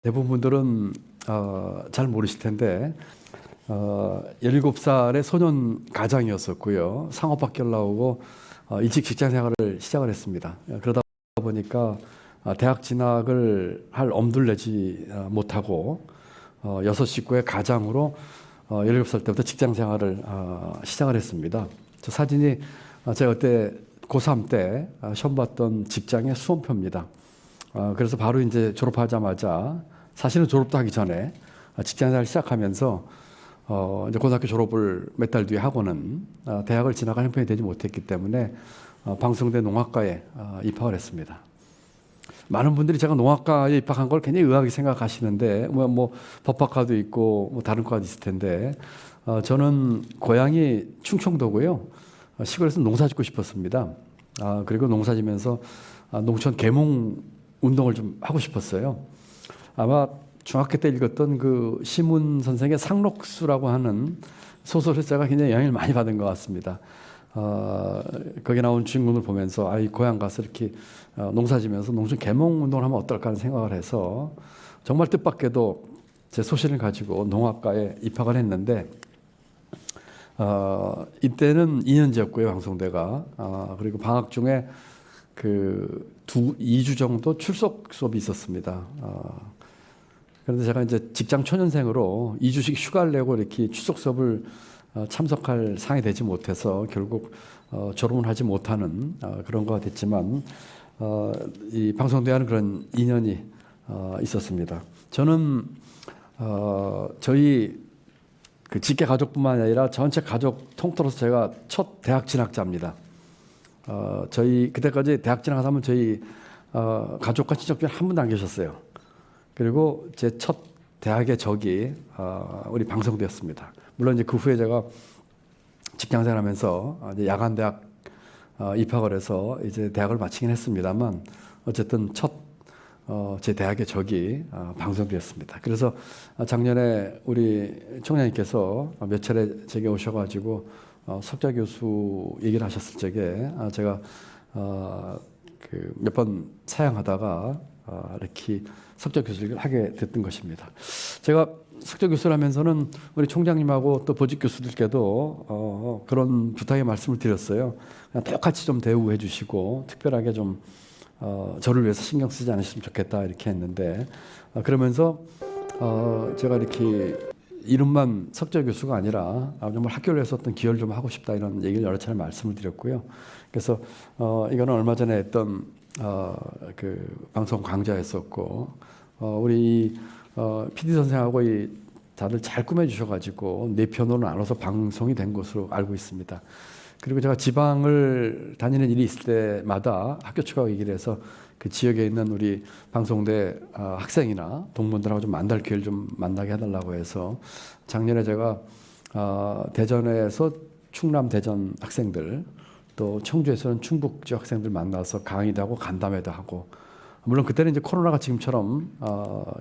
대부분 분들은 잘 모르실 텐데 17살의 소년 가장이었었고요. 상업학교를 나오고 일찍 직장 생활을 시작을 했습니다. 그러다 보니까 대학 진학을 할 엄두를 내지 못하고 여섯 식구의 가장으로 17살 때부터 직장 생활을 시작을 했습니다. 저 사진이 제가 그때 고3 때 시험 봤던 직장의 수험표입니다. 그래서 바로 이제 졸업하자마자, 사실은 졸업도 하기 전에 직장 생활을 시작하면서 이제 고등학교 졸업을 몇 달 뒤에 하고는 대학을 진학할 형편이 되지 못했기 때문에 방송대 농학과에 입학을 했습니다. 많은 분들이 제가 농학과에 입학한 걸 굉장히 의아하게 생각하시는데, 뭐 법학과도 있고 뭐 다른 과도 있을 텐데, 저는 고향이 충청도고요. 시골에서 농사 짓고 싶었습니다. 그리고 농사 지면서 농촌 계몽 운동을 좀 하고 싶었어요. 아마 중학교 때 읽었던 그 시문 선생의 상록수라고 하는 소설에서 제가 굉장히 영향을 많이 받은 것 같습니다. 거기 나온 주인공을 보면서 이 고향 가서 이렇게 농사지면서 농촌 계몽 운동을 하면 어떨까 하는 생각을 해서 정말 뜻밖에도 제 소신을 가지고 농학과에 입학을 했는데, 이때는 2년제였고요, 방송대가. 그리고 방학 중에 2주 정도 출석 수업이 있었습니다. 그런데 제가 이제 직장 초년생으로 2주씩 휴가를 내고 이렇게 출석 수업을 참석할 상이 되지 못해서 결국 졸업을 하지 못하는 그런 거가 됐지만, 이 방송대와는 그런 인연이 있었습니다. 저는 저희 그 직계 가족뿐만 아니라 전체 가족 통틀어서 제가 첫 대학 진학자입니다. 저희 그때까지 대학 진학하면 저희 가족과 친척 중에 한 분도 안 계셨어요. 그리고 제 첫 대학의 적이 우리 방송대였습니다. 물론 이제 그 후에 제가 직장생활하면서 이제 야간 대학 입학을 해서 이제 대학을 마치긴 했습니다만, 어쨌든 첫 제 대학의 적이 방송대였습니다. 그래서 작년에 우리 총장님께서 몇 차례 제게 오셔가지고 석좌 교수 얘기를 하셨을 적에 제가 몇 번 사양하다가 이렇게 석좌 교수를 하게 됐던 것입니다. 제가 석좌 교수를 하면서는 우리 총장님하고 또 보직 교수들께도 그런 부탁의 말씀을 드렸어요. 그냥 똑같이 좀 대우해 주시고 특별하게 좀 저를 위해서 신경 쓰지 않으셨으면 좋겠다 이렇게 했는데, 그러면서 제가 이렇게 이름만 석좌 교수가 아니라 정말 학교를 위해서 어떤 기여를 좀 하고 싶다 이런 얘기를 여러 차례 말씀을 드렸고요. 그래서 이거는 얼마 전에 했던 그 방송 강좌였었고, 우리 PD 선생하고 다들 잘 꾸며주셔가지고 네 편으로 나눠서 방송이 된 것으로 알고 있습니다. 그리고 제가 지방을 다니는 일이 있을 때마다 학교 측하고 얘기를 해서 그 지역에 있는 우리 방송대 학생이나 동문들하고 좀 만날 기회를 좀 만나게 해달라고 해서 작년에 제가 대전에서 충남 대전 학생들, 또 청주에서는 충북 지역 학생들 만나서 강의도 하고 간담회도 하고, 물론 그때는 이제 코로나가 지금처럼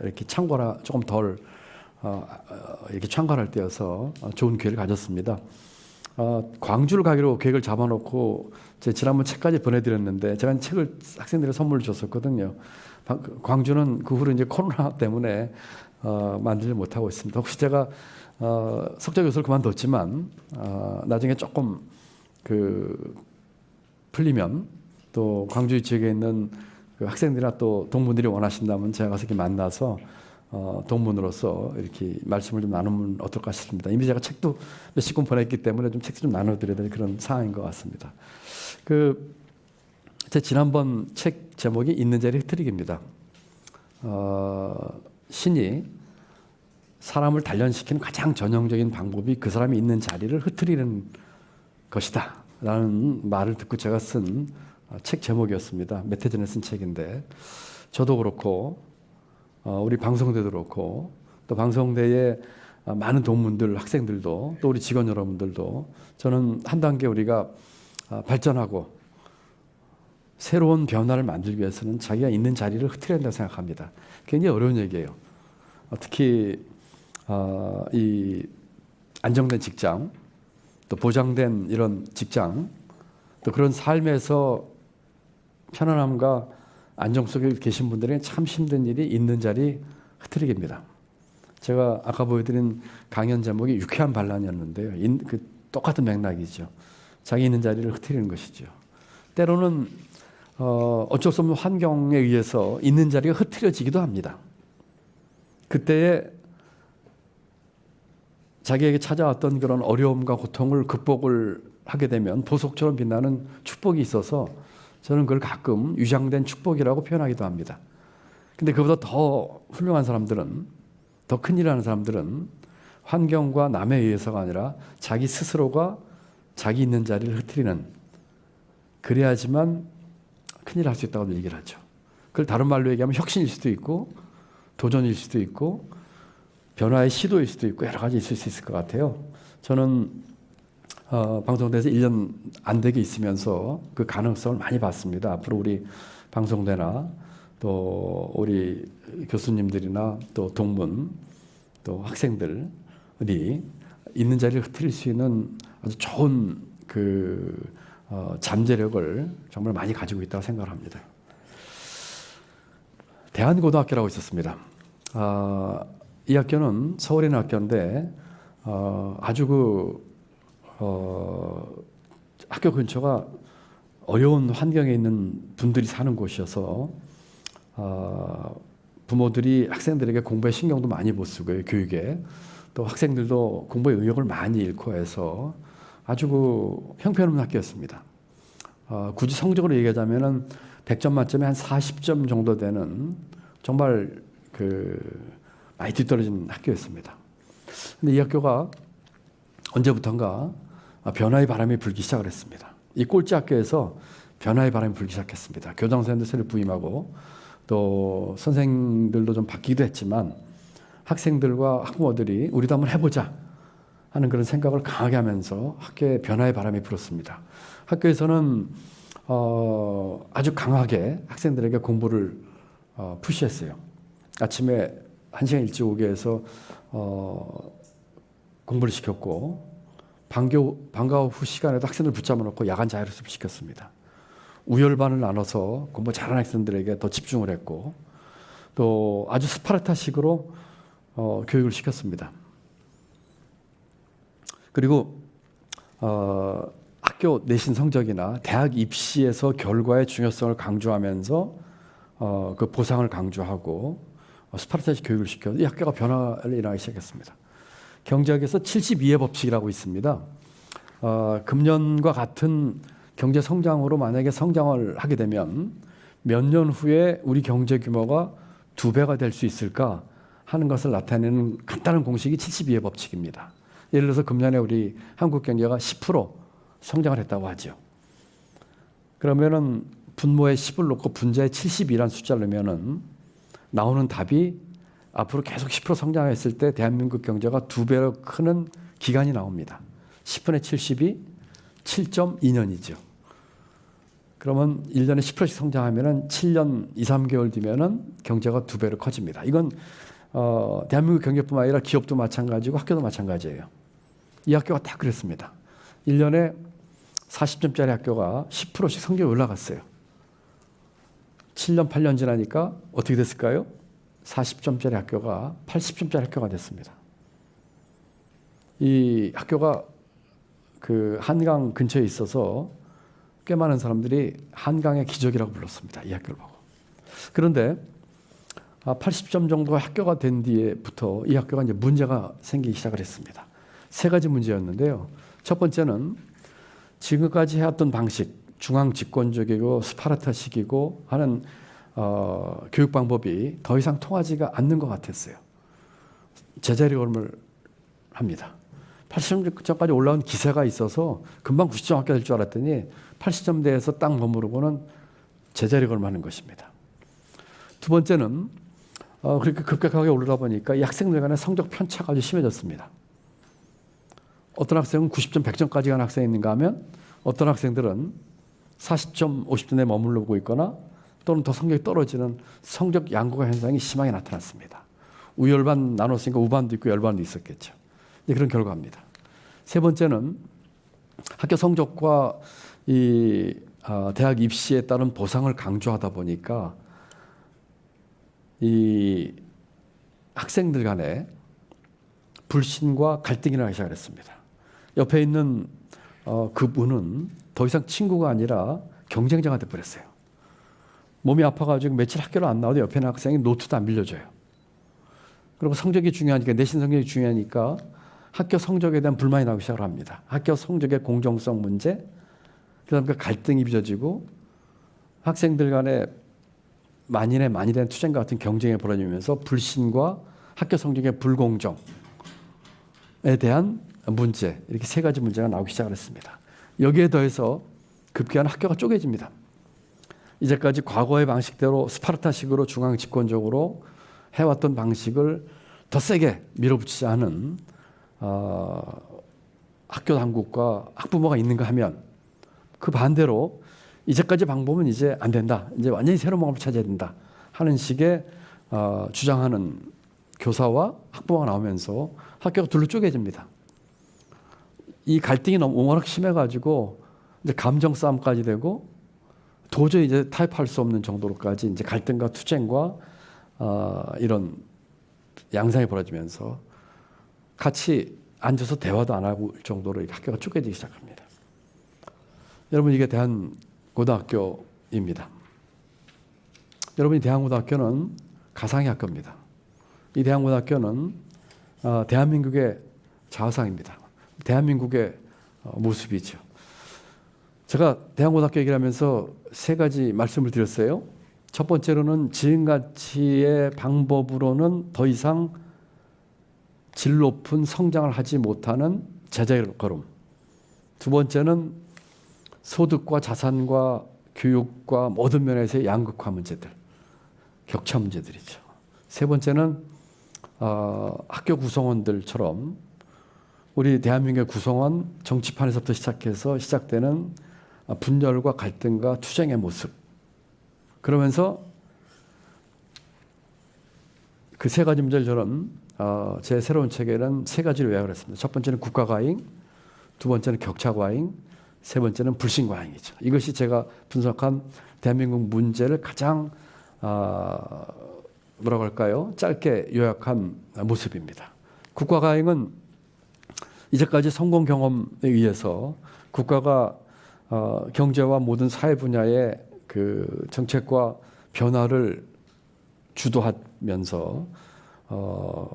이렇게 창궐하 조금 덜 이렇게 창궐할 때여서 좋은 기회를 가졌습니다. 광주를 가기로 계획을 잡아놓고 제 지난번 책까지 보내드렸는데, 제가 책을 학생들에게 선물을 줬었거든요. 광주는 그 후로 이제 코로나 때문에 만들지 못하고 있습니다. 혹시 제가 석좌 교수를 그만뒀지만 나중에 조금 풀리면 또 광주 지역에 있는 그 학생들이나 또 동문들이 원하신다면 제가 가서 이렇게 만나서 동문으로서 이렇게 말씀을 좀 나누면 어떨까 싶습니다. 이미 제가 책도 몇십 권 보냈기 때문에 좀 책도 좀 나눠드려야 될 그런 상황인 것 같습니다. 제 지난번 책 제목이 있는 자리 흐트리기입니다. 신이 사람을 단련시키는 가장 전형적인 방법이 그 사람이 있는 자리를 흐트리는 것이다 라는 말을 듣고 제가 쓴 책 제목이었습니다. 몇 해 전에 쓴 책인데, 저도 그렇고 우리 방송대도 그렇고 또 방송대의 많은 동문들, 학생들도 또 우리 직원 여러분들도 저는 한 단계 우리가 발전하고 새로운 변화를 만들기 위해서는 자기가 있는 자리를 흐트려야 한다고 생각합니다. 굉장히 어려운 얘기예요. 특히 이 안정된 직장, 또 보장된 이런 직장, 또 그런 삶에서 편안함과 안정 속에 계신 분들에게 참 힘든 일이 있는 자리 흐트리기입니다. 제가 아까 보여드린 강연 제목이 유쾌한 반란이었는데요. 똑같은 맥락이죠. 자기 있는 자리를 흐트리는 것이죠. 때로는 어쩔 수 없는 환경에 의해서 있는 자리가 흐트려지기도 합니다. 그때에 자기에게 찾아왔던 그런 어려움과 고통을 극복을 하게 되면 보석처럼 빛나는 축복이 있어서 저는 그걸 가끔 위장된 축복이라고 표현하기도 합니다. 근데 그보다 더 훌륭한 사람들은, 더 큰일 하는 사람들은 환경과 남에 의해서가 아니라 자기 스스로가 자기 있는 자리를 흐트리는, 그래야지만 큰일 할 수 있다고 얘기를 하죠. 그걸 다른 말로 얘기하면 혁신일 수도 있고 도전일 수도 있고 변화의 시도일 수도 있고 여러 가지 있을 수 있을 것 같아요. 저는 방송대에서 1년 안 되게 있으면서 그 가능성을 많이 봤습니다. 앞으로 우리 방송대나 또 우리 교수님들이나 또 동문 또 학생들이 있는 자리를 흐트릴 수 있는 아주 좋은 잠재력을 정말 많이 가지고 있다고 생각을 합니다. 대한고등학교라고 있었습니다. 이 학교는 서울에 있는 학교인데 아주 학교 근처가 어려운 환경에 있는 분들이 사는 곳이어서 부모들이 학생들에게 공부에 신경도 많이 못 쓰고요. 교육에. 또 학생들도 공부의 의욕을 많이 잃고 해서 아주 형편없는 학교였습니다. 굳이 성적으로 얘기하자면 100점 만점에 한 40점 정도 되는 정말 많이 뒤떨어진 학교였습니다. 근데 이 학교가 언제부턴가 변화의 바람이 불기 시작을 했습니다. 이 꼴찌 학교에서 변화의 바람이 불기 시작했습니다. 교장 선생님들 새로 부임하고 또 선생들도 좀 바뀌기도 했지만 학생들과 학부모들이 우리도 한번 해보자 하는 그런 생각을 강하게 하면서 학교에 변화의 바람이 불었습니다. 학교에서는 아주 강하게 학생들에게 공부를 푸시했어요. 아침에 1시간 일찍 오게 해서 공부를 시켰고 방과 후 시간에도 학생들 붙잡아 놓고 야간 자율학습을 시켰습니다. 우열반을 나눠서 공부 잘하는 학생들에게 더 집중을 했고 또 아주 스파르타식으로 교육을 시켰습니다. 그리고 학교 내신 성적이나 대학 입시에서 결과의 중요성을 강조하면서 그 보상을 강조하고 스파르타식 교육을 시켜서 이 학교가 변화를 일어나기 시작했습니다. 경제학에서 72의 법칙이라고 있습니다. 금년과 같은 경제 성장으로 만약에 성장을 하게 되면 몇 년 후에 우리 경제 규모가 2배가 될 수 있을까 하는 것을 나타내는 간단한 공식이 72의 법칙입니다. 예를 들어서 금년에 우리 한국 경제가 10% 성장을 했다고 하죠. 그러면은 분모에 10을 놓고 분자에 72라는 숫자를 넣으면은 나오는 답이 앞으로 계속 10% 성장했을 때 대한민국 경제가 2배로 크는 기간이 나옵니다. 10분의 70이 7.2년이죠. 그러면 1년에 10%씩 성장하면은 7년 2, 3개월 뒤면은 경제가 2배로 커집니다. 이건 대한민국 경제뿐만 아니라 기업도 마찬가지고 학교도 마찬가지예요. 이 학교가 다 그랬습니다. 1년에 40점짜리 학교가 10%씩 성적이 올라갔어요. 7년, 8년 지나니까 어떻게 됐을까요? 40점짜리 학교가 80점짜리 학교가 됐습니다. 이 학교가 그 한강 근처에 있어서 꽤 많은 사람들이 한강의 기적이라고 불렀습니다. 이 학교를 보고. 그런데 80점 정도 학교가 된 뒤에부터 이 학교가 이제 문제가 생기기 시작을 했습니다. 3가지 문제였는데요. 첫 번째는 지금까지 해왔던 방식, 중앙 집권적이고 스파르타식이고 하는 교육 방법이 더 이상 통하지가 않는 것 같았어요. 제자리걸음을 합니다. 80점까지 올라온 기세가 있어서 금방 90점 학교 될 줄 알았더니 80점대에서 딱 머무르고는 제자리걸음하는 것입니다. 두 번째는 그렇게 급격하게 오르다 보니까 이 학생들 간의 성적 편차가 아주 심해졌습니다. 어떤 학생은 90점, 100점까지 간 학생이 있는가 하면 어떤 학생들은 40점, 50점에 머무르고 있거나 또는 더 성적이 떨어지는 성적 양극화 현상이 심하게 나타났습니다. 우열반 나눴으니까 우반도 있고 열반도 있었겠죠. 그런 결과입니다. 세 번째는 학교 성적과 이 대학 입시에 따른 보상을 강조하다 보니까 이 학생들 간에 불신과 갈등이 나기 시작했습니다. 옆에 있는 그분은 더 이상 친구가 아니라 경쟁자가 돼버렸어요. 몸이 아파가지고 며칠 학교를 안 나와도 옆에 있는 학생이 노트도 안 빌려줘요. 그리고 성적이 중요하니까, 내신 성적이 중요하니까 학교 성적에 대한 불만이 나오기 시작을 합니다. 학교 성적의 공정성 문제, 그다음에 갈등이 빚어지고 학생들 간에 만인의 만이 된 투쟁과 같은 경쟁이 벌어지면서 불신과 학교 성적의 불공정에 대한 문제, 이렇게 세 가지 문제가 나오기 시작을 했습니다. 여기에 더해서 급기야는 학교가 쪼개집니다. 이제까지 과거의 방식대로 스파르타식으로 중앙 집권적으로 해왔던 방식을 더 세게 밀어붙이지 않은 학교 당국과 학부모가 있는가 하면, 그 반대로 이제까지 방법은 이제 안 된다, 이제 완전히 새로운 방법을 찾아야 된다 하는 식의 주장하는 교사와 학부모가 나오면서 학교가 둘로 쪼개집니다. 이 갈등이 너무 워낙 심해가지고 이제 감정 싸움까지 되고 도저히 이제 타협할 수 없는 정도로까지 이제 갈등과 투쟁과 이런 양상이 벌어지면서 같이 앉아서 대화도 안 하고 정도로 학교가 쪼개지기 시작합니다. 여러분, 이게 대한고등학교입니다. 여러분이 대한고등학교는 가상의 학교입니다. 이 대한고등학교는 대한민국의 자화상입니다. 대한민국의 모습이죠. 제가 대한고등학교 얘기를 하면서 세 가지 말씀을 드렸어요. 첫 번째로는 지금까지의 방법으로는 더 이상 질 높은 성장을 하지 못하는 제자걸음. 두 번째는 소득과 자산과 교육과 모든 면에서의 양극화 문제들, 격차 문제들이죠. 세 번째는 학교 구성원들처럼 우리 대한민국의 구성원, 정치판에서부터 시작해서 시작되는 분열과 갈등과 투쟁의 모습. 그러면서 그 세 가지 문제를 저는 제 새로운 책에는 세 가지로 요약을 했습니다. 첫 번째는 국가과잉, 두 번째는 격차과잉, 세 번째는 불신과잉이죠. 이것이 제가 분석한 대한민국 문제를 가장 뭐라고 할까요? 짧게 요약한 모습입니다. 국가과잉은 이제까지 성공 경험에 의해서 국가가 경제와 모든 사회 분야의 그 정책과 변화를 주도하면서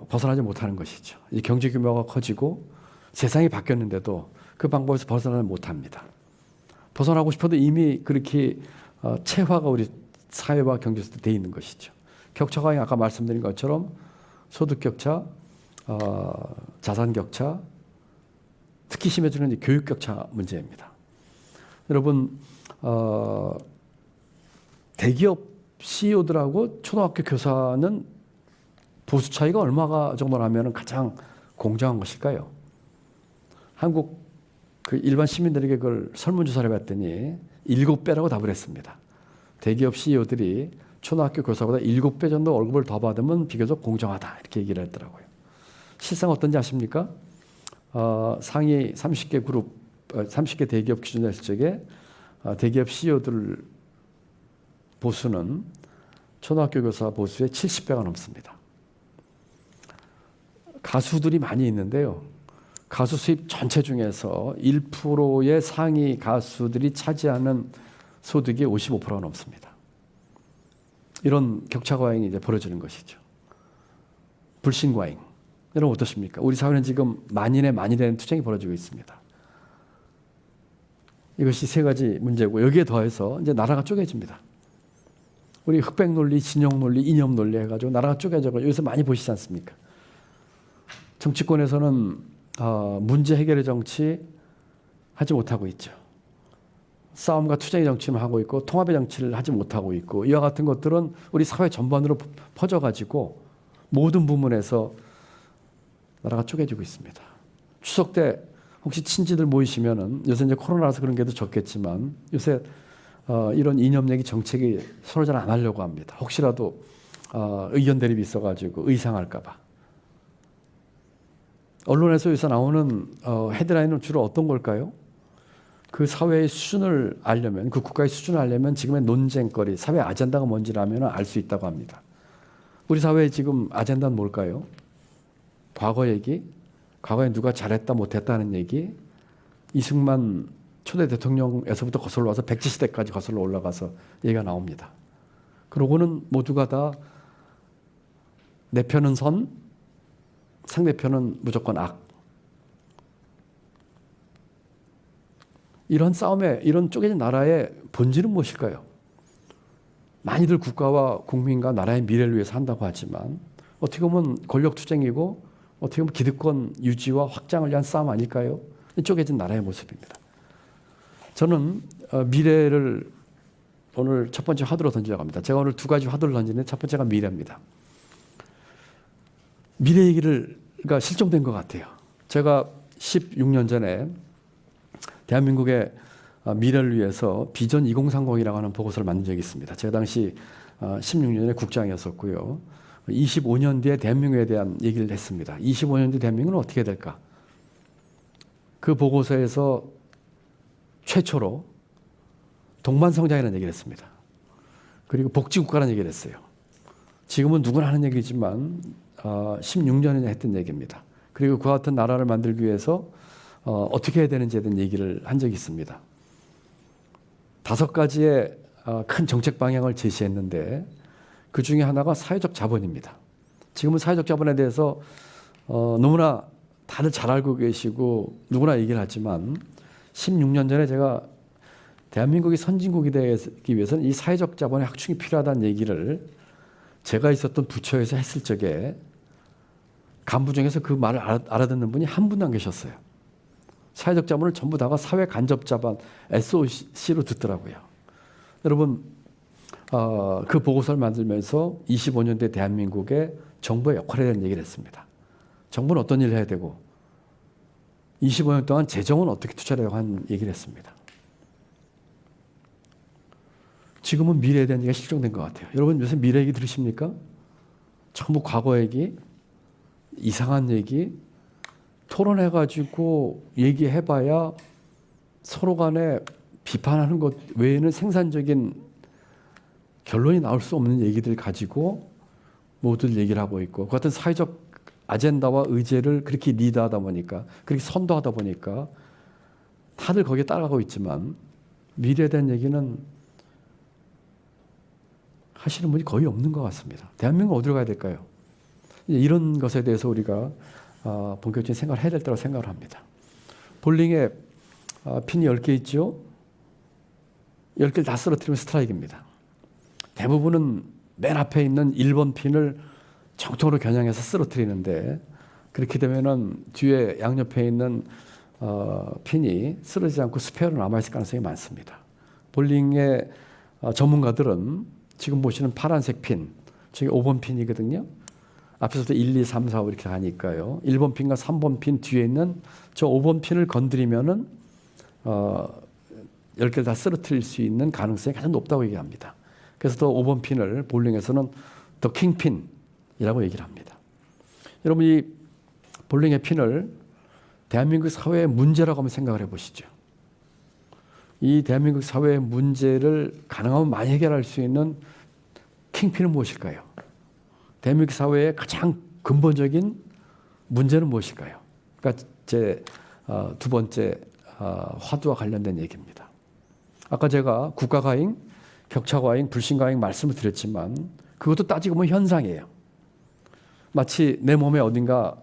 벗어나지 못하는 것이죠. 이 경제 규모가 커지고 세상이 바뀌었는데도 그 방법에서 벗어나지 못합니다. 벗어나고 싶어도 이미 그렇게 체화가 우리 사회와 경제 속에 돼 있는 것이죠. 격차가 아까 말씀드린 것처럼 소득 격차, 자산 격차, 특히 심해지는 교육 격차 문제입니다. 여러분, 대기업 CEO들하고 초등학교 교사는 보수 차이가 얼마가 정도라면 가장 공정한 것일까요? 한국 그 일반 시민들에게 그걸 설문조사를 해봤더니 7배라고 답을 했습니다. 대기업 CEO들이 초등학교 교사보다 7배 정도 월급을 더 받으면 비교적 공정하다, 이렇게 얘기를 했더라고요. 실상 어떤지 아십니까? 상위 30개 그룹, 30개 대기업 기준으로 했을 적에 대기업 CEO들 보수는 초등학교 교사 보수의 70배가 넘습니다. 가수들이 많이 있는데요. 가수 수입 전체 중에서 1%의 상위 가수들이 차지하는 소득이 55%가 넘습니다. 이런 격차 과잉이 이제 벌어지는 것이죠. 불신 과잉. 여러분 어떠십니까? 우리 사회는 지금 만인의 만이 되는 투쟁이 벌어지고 있습니다. 이것이 세 가지 문제고, 여기에 더해서 이제 나라가 쪼개집니다. 우리 흑백 논리, 진영 논리, 이념 논리 해가지고 나라가 쪼개져서 여기서 많이 보시지 않습니까? 정치권에서는 문제 해결의 정치 하지 못하고 있죠. 싸움과 투쟁의 정치만 하고 있고 통합의 정치를 하지 못하고 있고, 이와 같은 것들은 우리 사회 전반으로 퍼져가지고 모든 부문에서 나라가 쪼개지고 있습니다. 추석 때 혹시 친지들 모이시면은, 요새 이제 코로나라서 그런 게 더 적겠지만 요새 이런 이념 얘기, 정책이 서로 잘 안 하려고 합니다. 혹시라도 의견 대립이 있어가지고 의상할까봐. 언론에서 여기서 나오는 헤드라인은 주로 어떤 걸까요? 그 사회의 수준을 알려면, 그 국가의 수준을 알려면 지금의 논쟁거리, 사회 아젠다가 뭔지를 알면 알 수 있다고 합니다. 우리 사회의 지금 아젠다는 뭘까요? 과거 얘기, 과거에 누가 잘했다 못했다 하는 얘기, 이승만 초대 대통령에서부터 거슬러 와서 백제시대까지 거슬러 올라가서 얘기가 나옵니다. 그러고는 모두가 다 내 편은 선, 상대편은 무조건 악. 이런 싸움에, 이런 쪼개진 나라의 본질은 무엇일까요? 많이들 국가와 국민과 나라의 미래를 위해서 한다고 하지만 어떻게 보면 권력 투쟁이고 어떻게 보면 기득권 유지와 확장을 위한 싸움 아닐까요? 쪼개진 나라의 모습입니다. 저는 미래를 오늘 첫 번째 화두로 던지려고 합니다. 제가 오늘 두 가지 화두를 던지는데 첫 번째가 미래입니다. 미래 얘기가 실종된 것 같아요. 제가 16년 전에 대한민국의 미래를 위해서 비전 2030이라고 하는 보고서를 만든 적이 있습니다. 제가 당시 16년에 국장이었었고요. 25년 뒤에 대한민국에 대한 얘기를 했습니다. 25년 뒤 대한민국은 어떻게 될까? 그 보고서에서 최초로 동반성장이라는 얘기를 했습니다. 그리고 복지국가라는 얘기를 했어요. 지금은 누구나 하는 얘기지만 16년에 했던 얘기입니다. 그리고 그와 같은 나라를 만들기 위해서 어떻게 해야 되는지에 대한 얘기를 한 적이 있습니다. 5가지의 큰 정책 방향을 제시했는데 그 중에 하나가 사회적 자본입니다. 지금은 사회적 자본에 대해서 너무나 다들 잘 알고 계시고 누구나 얘기를 하지만 16년 전에 제가 대한민국이 선진국이 되기 위해서는 이 사회적 자본의 확충이 필요하다는 얘기를 제가 있었던 부처에서 했을 적에 간부 중에서 그 말을 알아듣는 분이 한 분도 안 계셨어요. 사회적 자본을 전부 다가 사회 간접 자본 SOC로 듣더라고요. 여러분 그 보고서를 만들면서 25년 대 대한민국의 정부의 역할에 대한 얘기를 했습니다. 정부는 어떤 일을 해야 되고 25년 동안 재정은 어떻게 투자하려고 하는 얘기를 했습니다. 지금은 미래에 대한 얘기가 실종된 것 같아요. 여러분 요새 미래 얘기 들으십니까? 전부 과거 얘기, 이상한 얘기, 토론해가지고 얘기해봐야 서로 간에 비판하는 것 외에는 생산적인 결론이 나올 수 없는 얘기들 가지고 모두 얘기를 하고 있고 그 같은 사회적 아젠다와 의제를 그렇게 리드하다 보니까 그렇게 선도하다 보니까 다들 거기에 따라가고 있지만 미래에 대한 얘기는 하시는 분이 거의 없는 것 같습니다. 대한민국은 어디로 가야 될까요? 이런 것에 대해서 우리가 본격적인 생각을 해야 될 때라고 생각을 합니다. 볼링에 핀이 10개 있죠. 10개를 다 쓰러뜨리면 스트라이크입니다. 대부분은 맨 앞에 있는 1번 핀을 정통으로 겨냥해서 쓰러뜨리는데 그렇게 되면은 뒤에 양옆에 있는 핀이 쓰러지지 않고 스페어로 남아있을 가능성이 많습니다. 볼링의 전문가들은 지금 보시는 파란색 핀, 저게 5번 핀이거든요. 앞에서부터 1, 2, 3, 4, 5 이렇게 가니까요. 1번 핀과 3번 핀 뒤에 있는 저 5번 핀을 건드리면은 10개를 다 쓰러뜨릴 수 있는 가능성이 가장 높다고 얘기합니다. 그래서 더 5번 핀을 볼링에서는 더 킹핀이라고 얘기를 합니다. 여러분 이 볼링의 핀을 대한민국 사회의 문제라고 한번 생각을 해보시죠. 이 대한민국 사회의 문제를 가능하면 많이 해결할 수 있는 킹핀은 무엇일까요? 대한민국 사회의 가장 근본적인 문제는 무엇일까요? 그러니까 제 두 번째 화두와 관련된 얘기입니다. 아까 제가 국가과잉, 격차과잉, 불신과잉 말씀을 드렸지만 그것도 따지고 보면 현상이에요. 마치 내 몸에 어딘가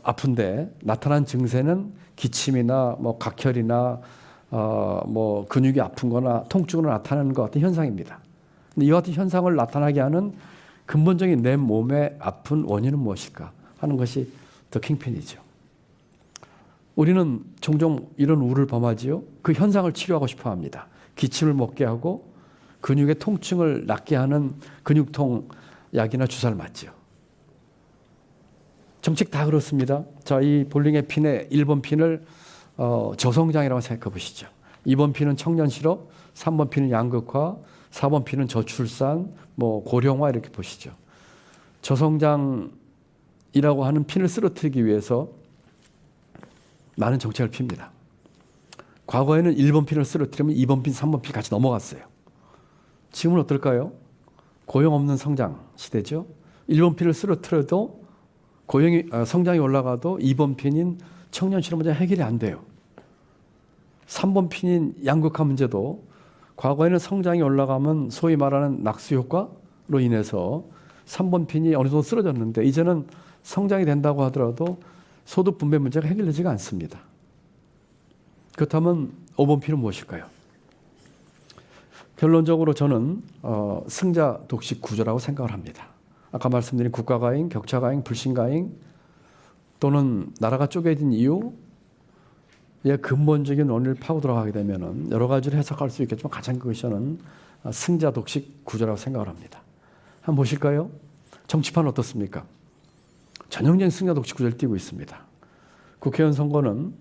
아픈데 나타난 증세는 기침이나 뭐 각혈이나 뭐 근육이 아픈 거나 통증으로 나타나는 것 같은 현상입니다. 근데 이와 같은 현상을 나타나게 하는 근본적인 내 몸의 아픈 원인은 무엇일까 하는 것이 더 킹핀이죠. 우리는 종종 이런 우를 범하지요. 그 현상을 치료하고 싶어 합니다. 기침을 먹게 하고 근육의 통증을 낫게 하는 근육통 약이나 주사를 맞죠. 정책 다 그렇습니다. 자, 이 볼링의 핀의 1번 핀을 저성장이라고 생각해 보시죠. 2번 핀은 청년 실업, 3번 핀은 양극화, 4번 핀은 저출산, 뭐 고령화 이렇게 보시죠. 저성장이라고 하는 핀을 쓰러뜨리기 위해서 많은 정책을 핍니다. 과거에는 1번 핀을 쓰러뜨리면 2번 핀, 3번 핀 같이 넘어갔어요. 지금은 어떨까요? 고용 없는 성장 시대죠. 1번 핀을 쓰러뜨려도 성장이 올라가도 2번 핀인 청년 실업 문제 해결이 안 돼요. 3번 핀인 양극화 문제도 과거에는 성장이 올라가면 소위 말하는 낙수 효과로 인해서 3번 핀이 어느 정도 쓰러졌는데 이제는 성장이 된다고 하더라도 소득 분배 문제가 해결되지가 않습니다. 그렇다면 5번 핀은 무엇일까요? 결론적으로 저는 승자 독식 구조라고 생각을 합니다. 아까 말씀드린 국가가행, 격차가행, 불신가행 또는 나라가 쪼개진 이유의 근본적인 원리를 파고 들어가게 되면 여러 가지를 해석할 수 있겠지만 가장 그것이 저는 승자 독식 구조라고 생각을 합니다. 한번 보실까요? 정치판은 어떻습니까? 전형적인 승자 독식 구조를 띠고 있습니다. 국회의원 선거는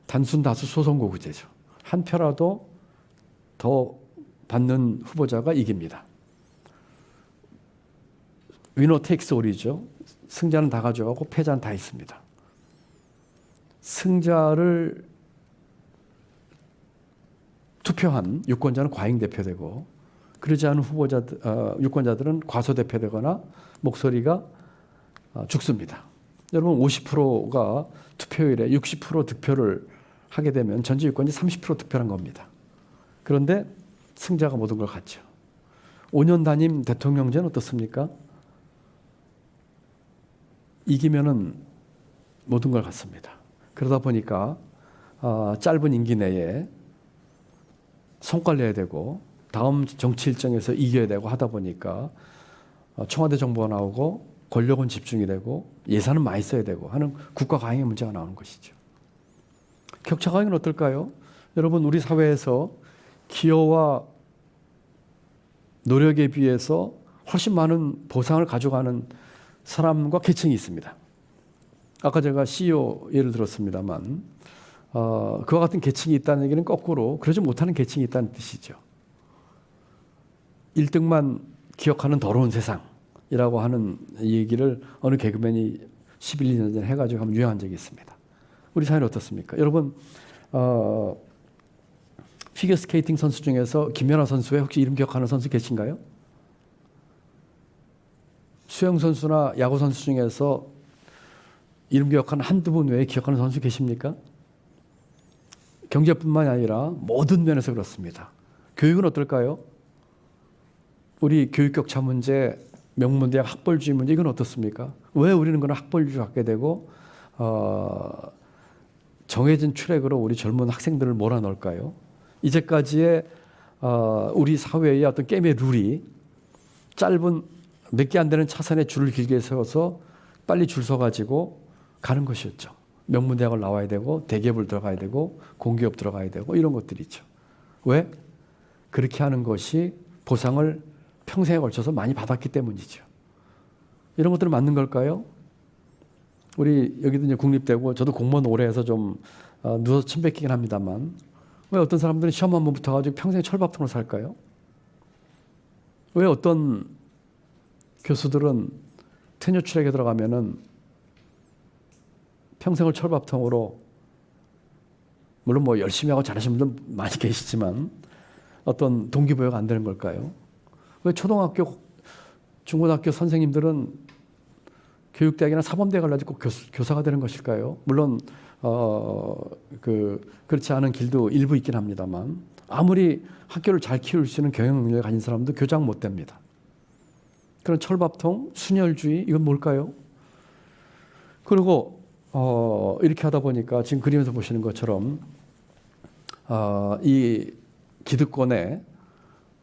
단순 다수 소선거구제죠. 한 표라도 더 받는 후보자가 이깁니다. 위너 테이크스 올이죠. 승자는 다 가져가고 패자는 다 있습니다. 승자를 투표한 유권자는 과잉대표되고 그러지 않은 유권자들은 과소대표되거나 목소리가 죽습니다. 여러분 50%가 투표율에 60% 득표를 하게 되면 전체 유권자 30% 득표한 겁니다. 그런데 승자가 모든 걸 갖죠. 5년 단임 대통령제는 어떻습니까? 이기면은 모든 걸 갖습니다. 그러다 보니까 짧은 임기 내에 성과를 내야 되고 다음 정치 일정에서 이겨야 되고 하다 보니까 청와대 정보가 나오고 권력은 집중이 되고 예산은 많이 써야 되고 하는 국가 가행의 문제가 나오는 것이죠. 격차 가행은 어떨까요? 여러분 우리 사회에서 기여와 노력에 비해서 훨씬 많은 보상을 가져가는 사람과 계층이 있습니다. 아까 제가 CEO 예를 들었습니다만 그와 같은 계층이 있다는 얘기는 거꾸로 그러지 못하는 계층이 있다는 뜻이죠. 1등만 기억하는 더러운 세상이라고 하는 얘기를 어느 개그맨이 11, 12년 전에 해가지고 한번 유행한 적이 있습니다. 우리 사회는 어떻습니까? 여러분 피겨스케이팅 선수 중에서 김연아 선수의 혹시 이름 기억하는 선수 계신가요? 수영 선수나 야구 선수 중에서 이름 기억하는 한두 분 외에 기억하는 선수 계십니까? 경제뿐만이 아니라 모든 면에서 그렇습니다. 교육은 어떨까요? 우리 교육 격차 문제, 명문대학 학벌주의 문제 이건 어떻습니까? 왜 우리는 그런 학벌주의를 갖게 되고 정해진 트랙으로 우리 젊은 학생들을 몰아넣을까요? 이제까지의 우리 사회의 어떤 게임의 룰이 짧은 몇 개 안 되는 차선에 줄을 길게 세워서 빨리 줄 서가지고 가는 것이었죠. 명문대학을 나와야 되고 대기업을 들어가야 되고 공기업 들어가야 되고 이런 것들이죠. 왜? 그렇게 하는 것이 보상을 평생에 걸쳐서 많이 받았기 때문이죠. 이런 것들은 맞는 걸까요? 우리 여기도 이제 국립대고 저도 공무원 오래 해서 좀 누워서 침 뱉기긴 합니다만 왜 어떤 사람들은 시험 한 번 붙어가지고 평생 철밥통으로 살까요? 왜 어떤 교수들은 테뉴 트랙에 들어가면은 평생을 철밥통으로 물론 뭐 열심히 하고 잘하시는 분들 많이 계시지만 어떤 동기부여가 안 되는 걸까요? 왜 초등학교, 중고등학교 선생님들은 교육대학이나 사범대에 가가지고 교사가 되는 것일까요? 물론 그렇지 않은 길도 일부 있긴 합니다만 아무리 학교를 잘 키울 수 있는 경영 능력을 가진 사람도 교장 못 됩니다. 그런 철밥통, 순혈주의 이건 뭘까요? 그리고 이렇게 하다 보니까 지금 그림에서 보시는 것처럼 이 기득권의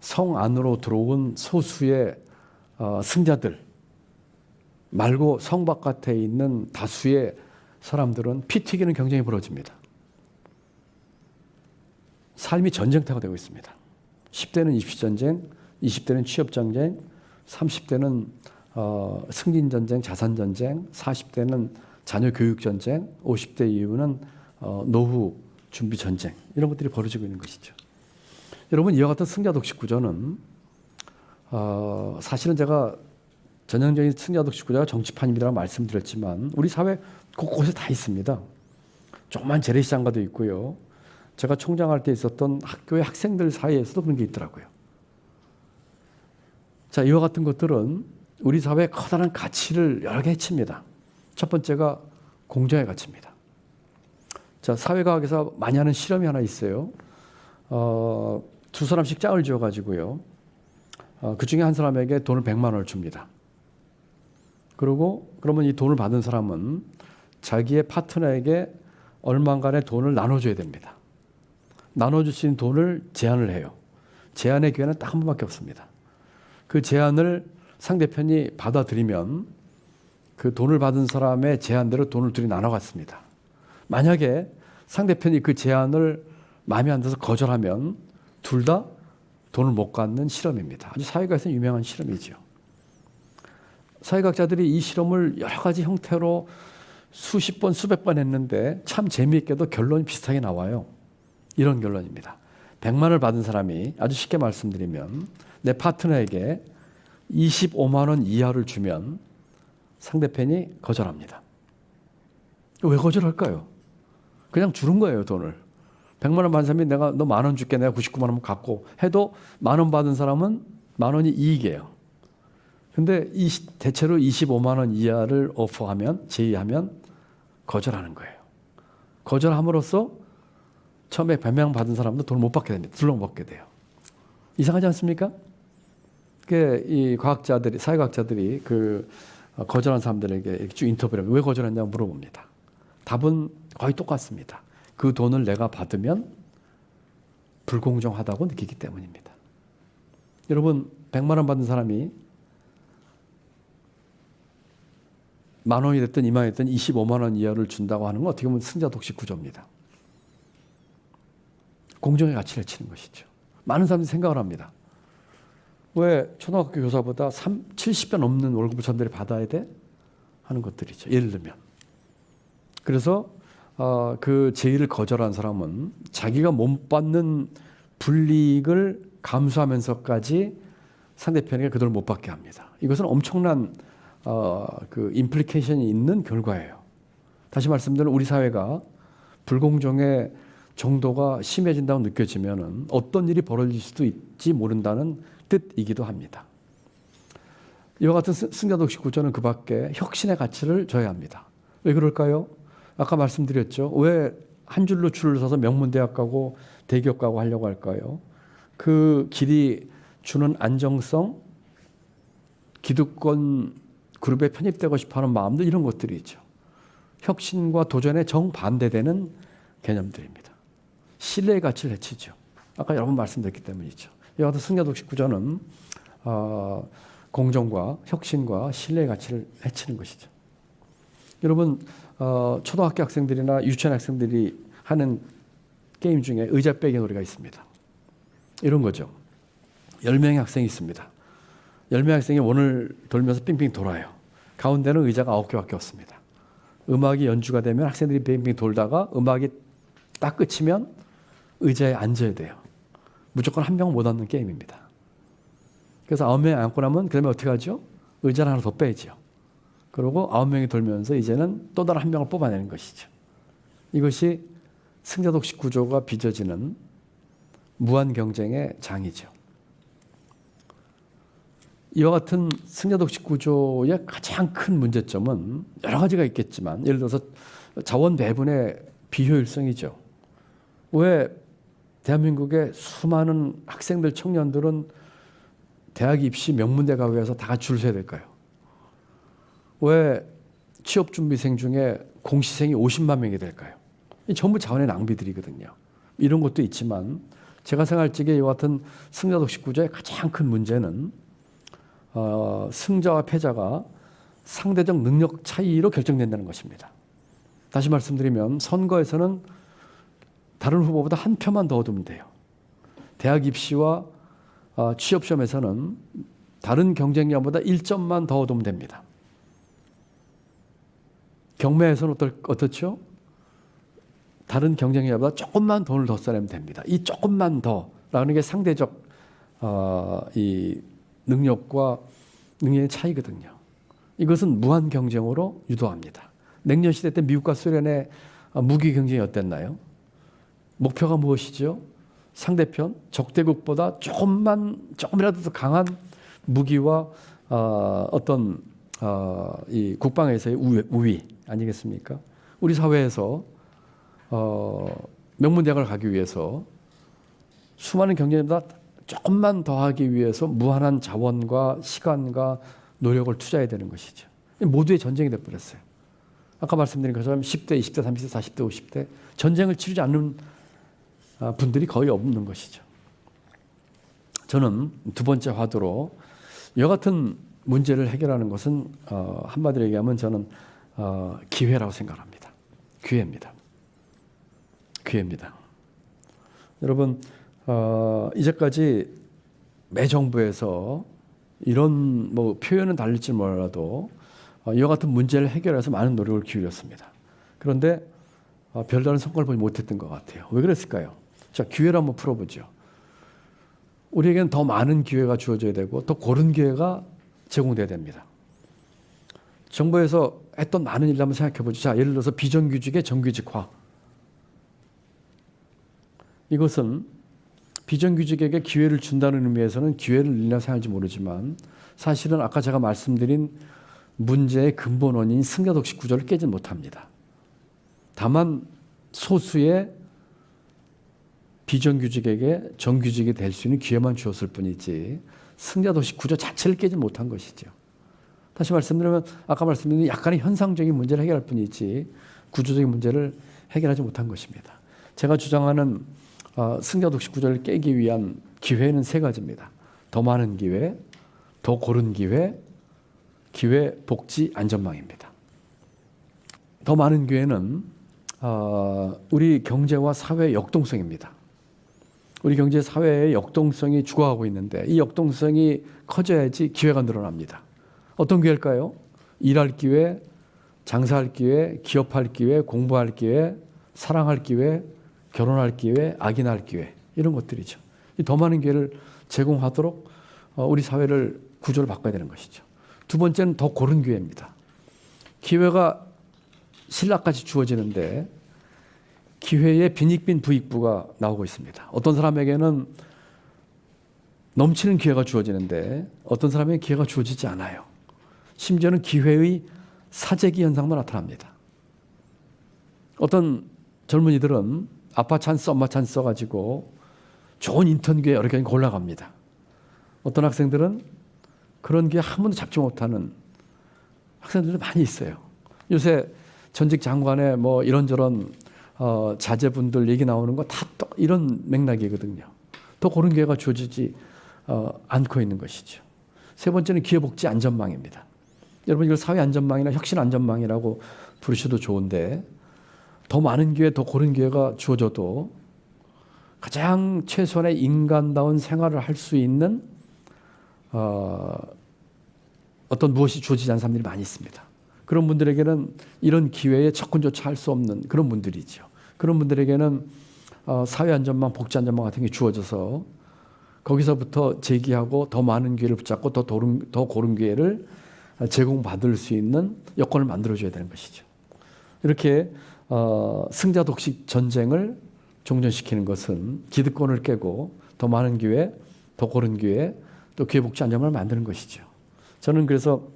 성 안으로 들어온 소수의 승자들 말고 성 바깥에 있는 다수의 사람들은 피 튀기는 경쟁이 벌어집니다. 삶이 전쟁터가 되고 있습니다. 10대는 입시전쟁, 20대는 취업전쟁, 30대는 승진전쟁, 자산전쟁, 40대는 자녀 교육전쟁, 50대 이후는 노후 준비 전쟁 이런 것들이 벌어지고 있는 것이죠. 여러분 이와 같은 승자 독식 구조는 사실은 제가 전형적인 승자 독식 구조가 정치판입니다라고 말씀드렸지만 우리 사회 곳곳에 다 있습니다. 조그만 재래시장가도 있고요. 제가 총장할 때 있었던 학교의 학생들 사이에서도 그런 게 있더라고요. 자, 이와 같은 것들은 우리 사회의 커다란 가치를 여러 개 해칩니다. 첫 번째가 공정의 가치입니다. 자, 사회과학에서 많이 하는 실험이 하나 있어요. 두 사람씩 짝을 지어가지고요. 그 중에 한 사람에게 돈을 100만 원을 줍니다. 그러면 이 돈을 받은 사람은 자기의 파트너에게 얼마간의 돈을 나눠줘야 됩니다. 나눠줄 수 있는 돈을 제한을 해요. 제한의 기회는 딱 한 번밖에 없습니다. 그 제한을 상대편이 받아들이면 그 돈을 받은 사람의 제한대로 돈을 둘이 나눠 갔습니다. 만약에 상대편이 그 제한을 마음에 안 들어서 거절하면 둘 다 돈을 못 갖는 실험입니다. 아주 사회과에서는 유명한 실험이죠. 사회학자들이 이 실험을 여러 가지 형태로 수십 번, 수백 번 했는데 참 재미있게도 결론이 비슷하게 나와요. 이런 결론입니다. 100만 원을 받은 사람이, 아주 쉽게 말씀드리면 내 파트너에게 25만 원 이하를 주면 상대편이 거절합니다. 왜 거절할까요? 그냥 주는 거예요, 돈을. 100만 원 받은 사람이 내가 너 10,000원 줄게, 내가 99만 원 갖고 해도 10,000원 받은 사람은 10,000원이 이익이에요. 근데 대체로 25만 원 이하를 제의하면 거절하는 거예요. 거절함으로써 처음에 변명 받은 사람도 돈을 못 받게 됩니다. 둘러 못 받게 돼요. 이상하지 않습니까? 이 과학자들이, 사회과학자들이 거절한 사람들에게 쭉 인터뷰를 하면 왜 거절했냐고 물어봅니다. 답은 거의 똑같습니다. 그 돈을 내가 받으면 불공정하다고 느끼기 때문입니다. 여러분, 100만 원 받은 사람이 10,000원이 됐든 20,000원이 됐든 25만 원 이하를 준다고 하는 건 어떻게 보면 승자독식 구조입니다. 공정의 가치를 해치는 것이죠. 많은 사람들이 생각을 합니다. 왜 초등학교 교사보다 70배 넘는 월급을 전들이 받아야 돼? 하는 것들이죠. 예를 들면. 그래서 그 제의를 거절한 사람은 자기가 못 받는 불이익을 감수하면서까지 상대편에게 그 돈을 못 받게 합니다. 이것은 엄청난 그 임플리케이션이 있는 결과예요. 다시 말씀드리면 우리 사회가 불공정의 정도가 심해진다고 느껴지면 어떤 일이 벌어질 수도 있지 모른다는 뜻이기도 합니다. 이와 같은 승자독식 구조는 그 밖에 혁신의 가치를 줘야 합니다. 왜 그럴까요? 아까 말씀드렸죠. 왜 한 줄로 줄을 서서 명문대학 가고 대기업 가고 하려고 할까요? 그 길이 주는 안정성, 기득권 그룹에 편입되고 싶어하는 마음들, 이런 것들이 있죠. 혁신과 도전에 정반대되는 개념들입니다. 신뢰의 가치를 해치죠. 아까 여러 번 말씀드렸기 때문이죠. 이와 같은 승자독식 구조는 공정과 혁신과 신뢰의 가치를 해치는 것이죠. 여러분, 초등학교 학생들이나 유치원 학생들이 하는 게임 중에 의자 빼기 놀이가 있습니다. 이런 거죠. 10명의 학생이 있습니다. 10명의 학생이 원을 돌면서 빙빙 돌아요. 가운데는 의자가 9개밖에 없습니다. 음악이 연주가 되면 학생들이 빙빙 돌다가 음악이 딱 끝이면 의자에 앉아야 돼요. 무조건 한 명은 못 앉는 게임입니다. 그래서 9명이 앉고 나면 그다음에 어떻게 하죠? 의자를 하나 더 빼죠. 그리고 9명이 돌면서 이제는 또 다른 한 명을 뽑아내는 것이죠. 이것이 승자독식 구조가 빚어지는 무한 경쟁의 장이죠. 이와 같은 승자독식 구조의 가장 큰 문제점은 여러 가지가 있겠지만, 예를 들어서 자원 배분의 비효율성이죠. 왜 대한민국의 수많은 학생들, 청년들은 대학 입시 명문대 가기 위해서 다 같이 줄 서야 될까요? 왜 취업준비생 중에 공시생이 50만 명이 될까요? 이 전부 자원의 낭비들이거든요. 이런 것도 있지만 제가 생각할 적에 이와 같은 승자독식 구조의 가장 큰 문제는 승자와 패자가 상대적 능력 차이로 결정된다는 것입니다. 다시 말씀드리면 선거에서는 다른 후보보다 한 표만 더 얻으면 돼요. 대학 입시와 취업시험에서는 다른 경쟁자보다 1점만 더 얻으면 됩니다. 경매에서는 어떻죠? 다른 경쟁자보다 조금만 돈을 더 써내면 됩니다. 이 조금만 더라는 게 상대적 이 능력과 능력의 차이거든요. 이것은 무한 경쟁으로 유도합니다. 냉전 시대 때 미국과 소련의 무기 경쟁이 어땠나요? 목표가 무엇이죠? 상대편 적대국보다 조금이라도 더 강한 무기와 어떤 이 국방에서의 우위 아니겠습니까? 우리 사회에서 명문대학을 가기 위해서 수많은 경쟁자보다 조금만 더 하기 위해서 무한한 자원과 시간과 노력을 투자해야 되는 것이죠. 모두의 전쟁이 되어버렸어요. 아까 말씀드린 것처럼 10대, 20대, 30대, 40대, 50대 전쟁을 치르지 않는 분들이 거의 없는 것이죠. 저는 두 번째 화두로 이와 같은 문제를 해결하는 것은 한마디로 얘기하면 저는 기회라고 생각합니다. 기회입니다. 기회입니다. 여러분 이제까지 매 정부에서 이런 뭐 표현은 다를지 몰라도 이와 같은 문제를 해결해서 많은 노력을 기울였습니다. 그런데 별다른 성과를 보지 못했던 것 같아요. 왜 그랬을까요? 자, 기회를 한번 풀어보죠. 우리에게는 더 많은 기회가 주어져야 되고 더 고른 기회가 제공돼야 됩니다. 정부에서 했던 많은 일을 한번 생각해 보죠. 자, 예를 들어서 비정규직의 정규직화. 이것은 비정규직에게 기회를 준다는 의미에서는 기회를 잃나 생각할지 모르지만 사실은 아까 제가 말씀드린 문제의 근본 원인인 승자독식 구조를 깨지 못합니다. 다만 소수의 비정규직에게 정규직이 될 수 있는 기회만 주었을 뿐이지 승자도식 구조 자체를 깨지 못한 것이죠. 다시 말씀드리면 아까 말씀드린 약간의 현상적인 문제를 해결할 뿐이지 구조적인 문제를 해결하지 못한 것입니다. 제가 주장하는 승자독식 구조를 깨기 위한 기회는 세 가지입니다. 더 많은 기회, 더 고른 기회, 기회, 복지, 안전망입니다. 더 많은 기회는 우리 경제와 사회의 역동성입니다. 우리 경제 사회의 역동성이 죽어가고 있는데 이 역동성이 커져야지 기회가 늘어납니다. 어떤 기회일까요? 일할 기회, 장사할 기회, 기업할 기회, 공부할 기회, 사랑할 기회, 결혼할 기회, 악인할 기회 이런 것들이죠. 이 더 많은 기회를 제공하도록 우리 사회를 구조를 바꿔야 되는 것이죠. 두 번째는 더 고른 기회입니다. 기회가 신라까지 주어지는데 기회에 빈익빈 부익부가 나오고 있습니다. 어떤 사람에게는 넘치는 기회가 주어지는데 어떤 사람에게 기회가 주어지지 않아요. 심지어는 기회의 사재기 현상도 나타납니다. 어떤 젊은이들은 아빠 찬스, 엄마 찬스 써가지고 좋은 인턴 기회 여러 개 골라갑니다. 어떤 학생들은 그런 기회 한 번도 잡지 못하는 학생들도 많이 있어요. 요새 전직 장관의 뭐 이런저런 자제분들 얘기 나오는 거 다 이런 맥락이거든요. 더 고른 기회가 주어지지 않고 있는 것이죠. 세 번째는 기회복지 안전망입니다. 여러분 이걸 사회안전망이나 혁신안전망이라고 부르셔도 좋은데 더 많은 기회, 더 고른 기회가 주어져도 가장 최소한의 인간다운 생활을 할 수 있는 어떤 무엇이 주어지지 않은 사람들이 많이 있습니다. 그런 분들에게는 이런 기회에 접근조차 할 수 없는 그런 분들이죠. 그런 분들에게는 사회안전망, 복지안전망 같은 게 주어져서 거기서부터 제기하고 더 많은 기회를 붙잡고 더 고른 기회를 제공받을 수 있는 여건을 만들어줘야 되는 것이죠. 이렇게 승자독식 전쟁을 종전시키는 것은 기득권을 깨고 더 많은 기회, 더 고른 기회, 또 기회복지 안전망을 만드는 것이죠. 저는 그래서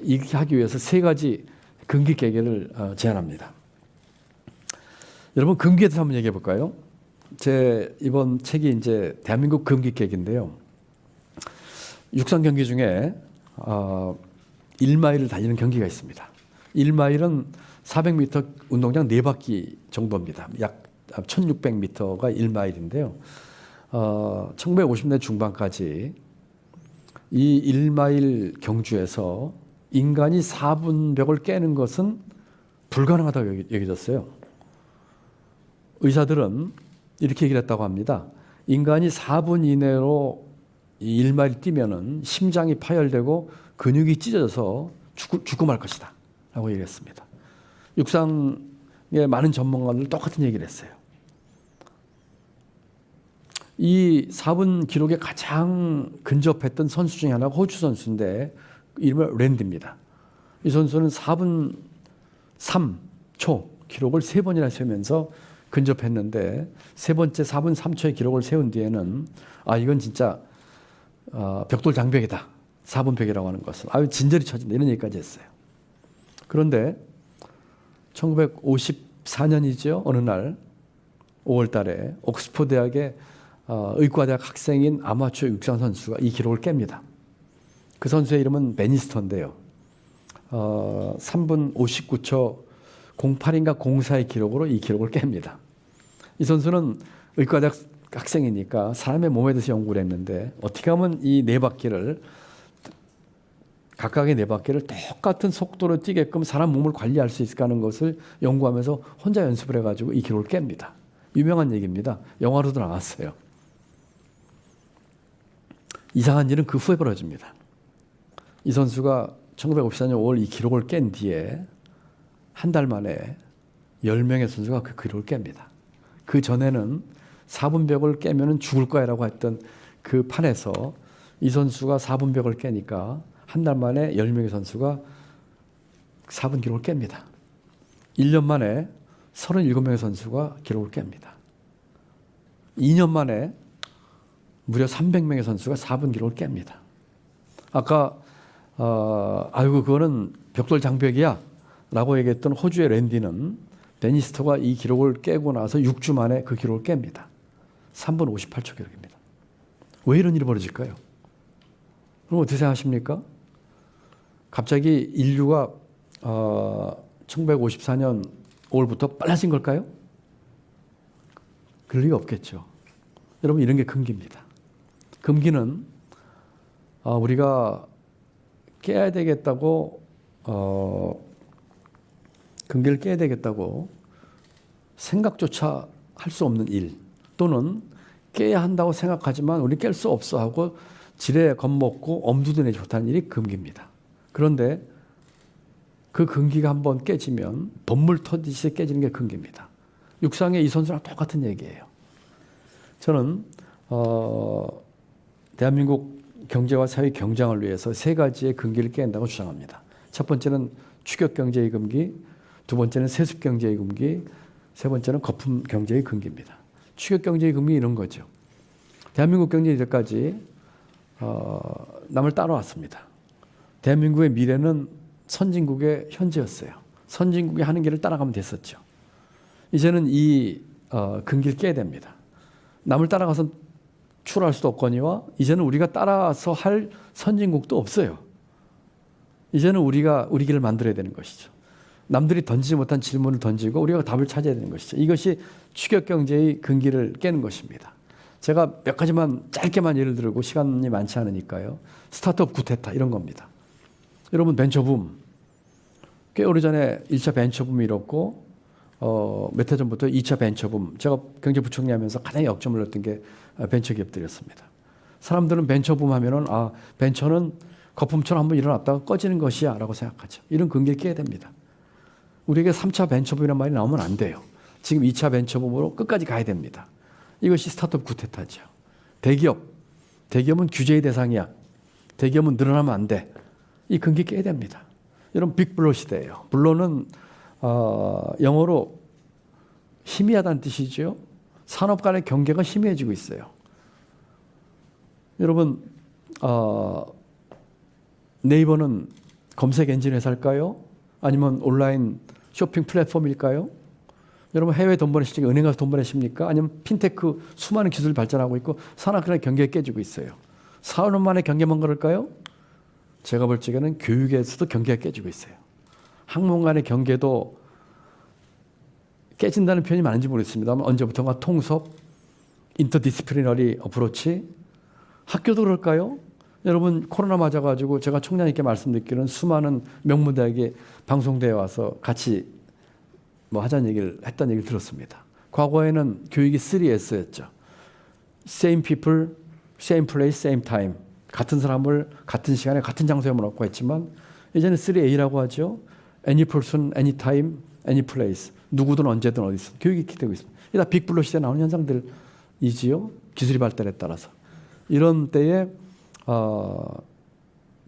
이렇게 하기 위해서 세 가지 금기 깨개를 제안합니다. 여러분 금기에 대해서 한번 얘기해 볼까요? 제 이번 책이 이제 대한민국 금기 깨개인데요. 육상 경기 중에 1마일을 달리는 경기가 있습니다. 1마일은 400m 운동장 4바퀴 정도입니다. 약 1600m가 1마일인데요. 1950년 중반까지 이 1마일 경주에서 인간이 4분벽을 깨는 것은 불가능하다고 여겨졌어요. 의사들은 이렇게 얘기를 했다고 합니다. 인간이 4분 이내로 이 1마일 뛰면은 심장이 파열되고 근육이 찢어져서 죽고 말 것이다 라고 얘기했습니다. 육상의 많은 전문가들 똑같은 얘기를 했어요. 이 4분 기록에 가장 근접했던 선수 중에 하나가 호주 선수인데 이름은 랜디입니다. 이 선수는 4분 3초 기록을 3번이나 세우면서 근접했는데 세 번째 4분 3초의 기록을 세운 뒤에는 이건 진짜 벽돌 장벽이다. 4분벽이라고 하는 것은 아유 진저리 쳐진다 이런 얘기까지 했어요. 그런데 1954년이죠. 어느 날 5월 달에 옥스퍼드 대학의 의과대학 학생인 아마추어 육상 선수가 이 기록을 깹니다. 그 선수의 이름은 베니스터인데요. 3분 59초 08인가 04의 기록으로 이 기록을 깹니다. 이 선수는 의과대학 학생이니까 사람의 몸에 대해서 연구를 했는데 어떻게 하면 이 네 바퀴를 각각의 네 바퀴를 똑같은 속도로 뛰게끔 사람 몸을 관리할 수 있을까 하는 것을 연구하면서 혼자 연습을 해가지고 이 기록을 깹니다. 유명한 얘기입니다. 영화로도 나왔어요. 이상한 일은 그 후에 벌어집니다. 이 선수가 1954년 5월 이 기록을 깬 뒤에 한 달 만에 10명의 선수가 그 기록을 깹니다. 그 전에는 4분벽을 깨면 죽을 거야라고 했던 그 판에서 이 선수가 4분벽을 깨니까 한 달 만에 10명의 선수가 4분 기록을 깹니다. 1년 만에 37명의 선수가 기록을 깹니다. 2년 만에 무려 300명의 선수가 4분 기록을 깹니다. 아까 아이고 그거는 벽돌 장벽이야 라고 얘기했던 호주의 랜디는 베니스터가 이 기록을 깨고 나서 6주 만에 그 기록을 깹니다. 3분 58초 기록입니다. 왜 이런 일이 벌어질까요? 그럼 어떻게 생각하십니까? 갑자기 인류가 1954년 5월부터 빨라진 걸까요? 그럴 리가 없겠죠. 여러분 이런 게 금기입니다. 금기는 우리가 깨야 되겠다고 금기를 깨야 되겠다고 생각조차 할 수 없는 일 또는 깨야 한다고 생각하지만 우리 깰 수 없어 하고 지레 겁먹고 엄두도 내지 못하는 일이 금기입니다. 그런데 그 금기가 한번 깨지면 번물 터지듯이 깨지는 게 금기입니다. 육상의 이 선수랑 똑같은 얘기예요. 저는 대한민국 경제와 사회 경장을 위해서 세 가지의 금기를 깬다고 주장합니다. 첫 번째는 추격 경제의 금기, 두 번째는 세습 경제의 금기, 세 번째는 거품 경제의 금기입니다. 추격 경제의 금기 이런 거죠. 대한민국 경제 이제까지 남을 따라왔습니다. 대한민국의 미래는 선진국의 현재였어요. 선진국이 하는 길을 따라가면 됐었죠. 이제는 이 금기를 깨야 됩니다. 남을 따라가서 출할 수도 없거니와 이제는 우리가 따라서 할 선진국도 없어요. 이제는 우리가 우리 길을 만들어야 되는 것이죠. 남들이 던지지 못한 질문을 던지고 우리가 답을 찾아야 되는 것이죠. 이것이 추격 경제의 금기를 깨는 것입니다. 제가 몇 가지만 짧게만 예를 들고 시간이 많지 않으니까요. 스타트업 구테타 이런 겁니다. 여러분 벤처붐 꽤 오래전에 1차 벤처붐이 일었고 몇 해 전부터 2차 벤처붐 제가 경제부총리 하면서 가장 역점을 넣었던 게 벤처기업들이었습니다. 사람들은 벤처붐 하면은 벤처는 거품처럼 한번 일어났다가 꺼지는 것이야 라고 생각하죠. 이런 금기를 깨야 됩니다. 우리에게 3차 벤처붐이라는 말이 나오면 안 돼요. 지금 2차 벤처붐으로 끝까지 가야 됩니다. 이것이 스타트업 구테타죠. 대기업은 규제의 대상이야. 대기업은 늘어나면 안 돼. 이 금기 깨야 됩니다. 여러분 빅블러 시대예요. 블러는 영어로 희미하다는 뜻이죠. 산업 간의 경계가 희미해지고 있어요. 여러분 네이버는 검색 엔진 회사일까요? 아니면 온라인 쇼핑 플랫폼일까요? 여러분 해외 돈 보내실 때 은행 가서 돈 보내십니까? 아니면 핀테크 수많은 기술이 발전하고 있고 산업 간의 경계가 깨지고 있어요. 산업만의 경계만 그럴까요? 제가 볼 적에는 교육에서도 경계가 깨지고 있어요. 학문 간의 경계도 깨진다는 표현이 많은지 모르겠습니다만 언제부턴가 통섭, 인터디스플리너리 어프로치, 학교도 그럴까요? 여러분 코로나 맞아가지고 제가 총장님께 말씀드리기로는 수많은 명문대학에 방송대에 와서 같이 하자는 얘기를 했다는 얘기를 들었습니다. 과거에는 교육이 3S였죠. Same people, same place, same time. 같은 사람을 같은 시간에 같은 장소에 모아놓고 했지만 이제는 3A라고 하죠. Any person, any time, any place. 누구든 언제든 어디서 교육이 이렇게 되고 있습니다. 이게 다 빅블러 시대에 나오는 현상들이지요. 기술이 발달에 따라서. 이런 때에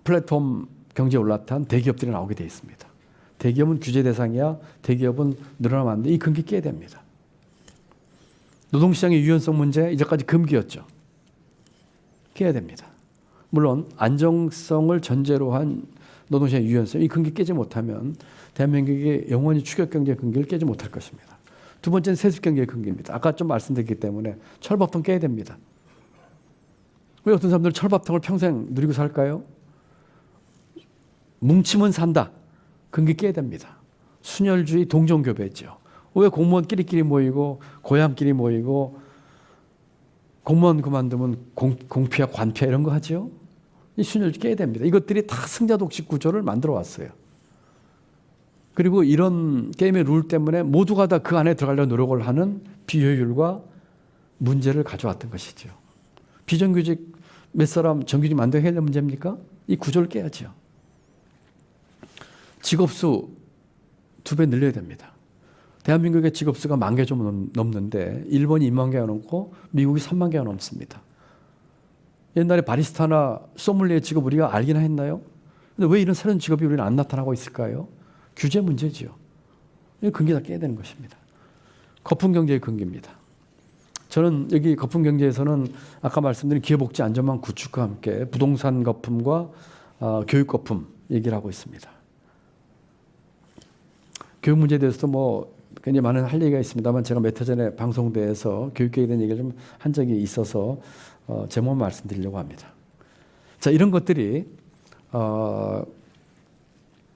플랫폼 경제에 올라탄 대기업들이 나오게 되어 있습니다. 대기업은 규제 대상이야. 대기업은 늘어나면 안 돼. 이 금기 깨야 됩니다. 노동시장의 유연성 문제 이제까지 금기였죠. 깨야 됩니다. 물론 안정성을 전제로 한 노동시장 유연성, 이 근기 깨지 못하면 대한민국이 영원히 추격경제 근기를 깨지 못할 것입니다. 두 번째는 세습경제의 근기입니다. 아까 좀 말씀드렸기 때문에 철밥통 깨야 됩니다. 왜 어떤 사람들은 철밥통을 평생 누리고 살까요? 뭉치면 산다. 근기 깨야 됩니다. 순혈주의 동종교배죠. 왜 공무원끼리끼리 모이고 고향끼리 모이고 공무원 그만두면 공피와 관피와 이런 거 하죠? 이 순혈주의 깨야 됩니다. 이것들이 다 승자 독식 구조를 만들어 왔어요. 그리고 이런 게임의 룰 때문에 모두가 다 그 안에 들어가려고 노력을 하는 비효율과 문제를 가져왔던 것이죠. 비정규직 몇 사람 정규직 만들어야 할 문제입니까? 이 구조를 깨야죠. 직업수 2배 늘려야 됩니다. 대한민국의 직업수가 10,000개 좀 넘는데 일본이 20,000개가 넘고 미국이 30,000개가 넘습니다. 옛날에 바리스타나 소믈리에 직업 우리가 알기나 했나요? 근데 왜 이런 새로운 직업이 우리는 안 나타나고 있을까요? 규제 문제지요. 이 근기 다 깨야 되는 것입니다. 거품 경제의 근기입니다. 저는 여기 거품 경제에서는 아까 말씀드린 기회복지 안전망 구축과 함께 부동산 거품과 교육 거품 얘기를 하고 있습니다. 교육 문제에 대해서도 뭐 굉장히 많은 할 얘기가 있습니다만 제가 몇 해 전에 방송대에서 교육계에 대한 얘기를 좀 한 적이 있어서 제목 말씀드리려고 합니다. 자, 이런 것들이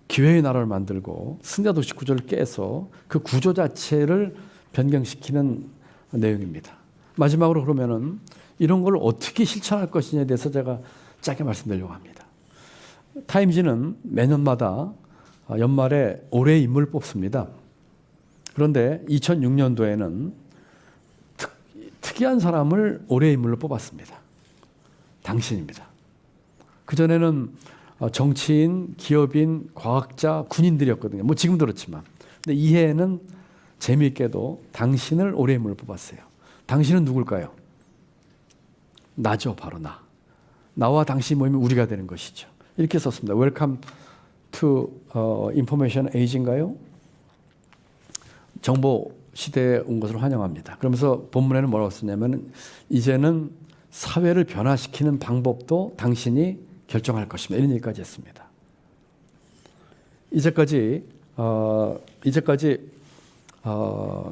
기회의 나라를 만들고 승자도시 구조를 깨서 그 구조 자체를 변경시키는 내용입니다. 마지막으로 그러면은 이런 걸 어떻게 실천할 것이냐에 대해서 제가 짧게 말씀드리려고 합니다. 타임지는 매년마다 연말에 올해의 인물을 뽑습니다. 그런데 2006년도에는 특이한 사람을 올해의 인물로 뽑았습니다. 당신입니다. 그전에는 정치인, 기업인, 과학자, 군인들이었거든요. 뭐 지금도 그렇지만. 근데 이 해에는 재미있게도 당신을 올해의 인물로 뽑았어요. 당신은 누굴까요? 나죠. 바로 나. 나와 당신이 모이면 우리가 되는 것이죠. 이렇게 썼습니다. Welcome to Information Age인가요? 정보 시대에 온 것을 환영합니다. 그러면서 본문에는 뭐라고 썼냐면 이제는 사회를 변화시키는 방법도 당신이 결정할 것입니다. 이런 얘기까지 했습니다. 이제까지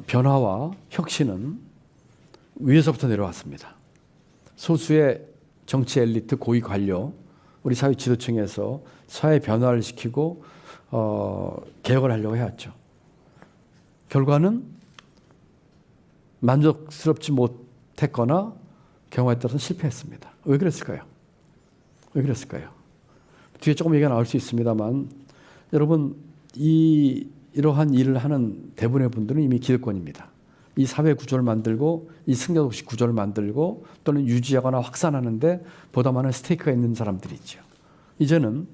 변화와 혁신은 위에서부터 내려왔습니다. 소수의 정치 엘리트, 고위 관료, 우리 사회 지도층에서 사회 변화를 시키고 개혁을 하려고 해왔죠. 결과는 만족스럽지 못했거나 경우에 따라서는 실패했습니다. 왜 그랬을까요? 왜 그랬을까요? 뒤에 조금 얘기가 나올 수 있습니다만 여러분 이러한 일을 하는 대부분의 분들은 이미 기득권입니다. 이 사회 구조를 만들고 이 승자독식 구조를 만들고 또는 유지하거나 확산하는데 보다 많은 스테이크가 있는 사람들이죠. 이제는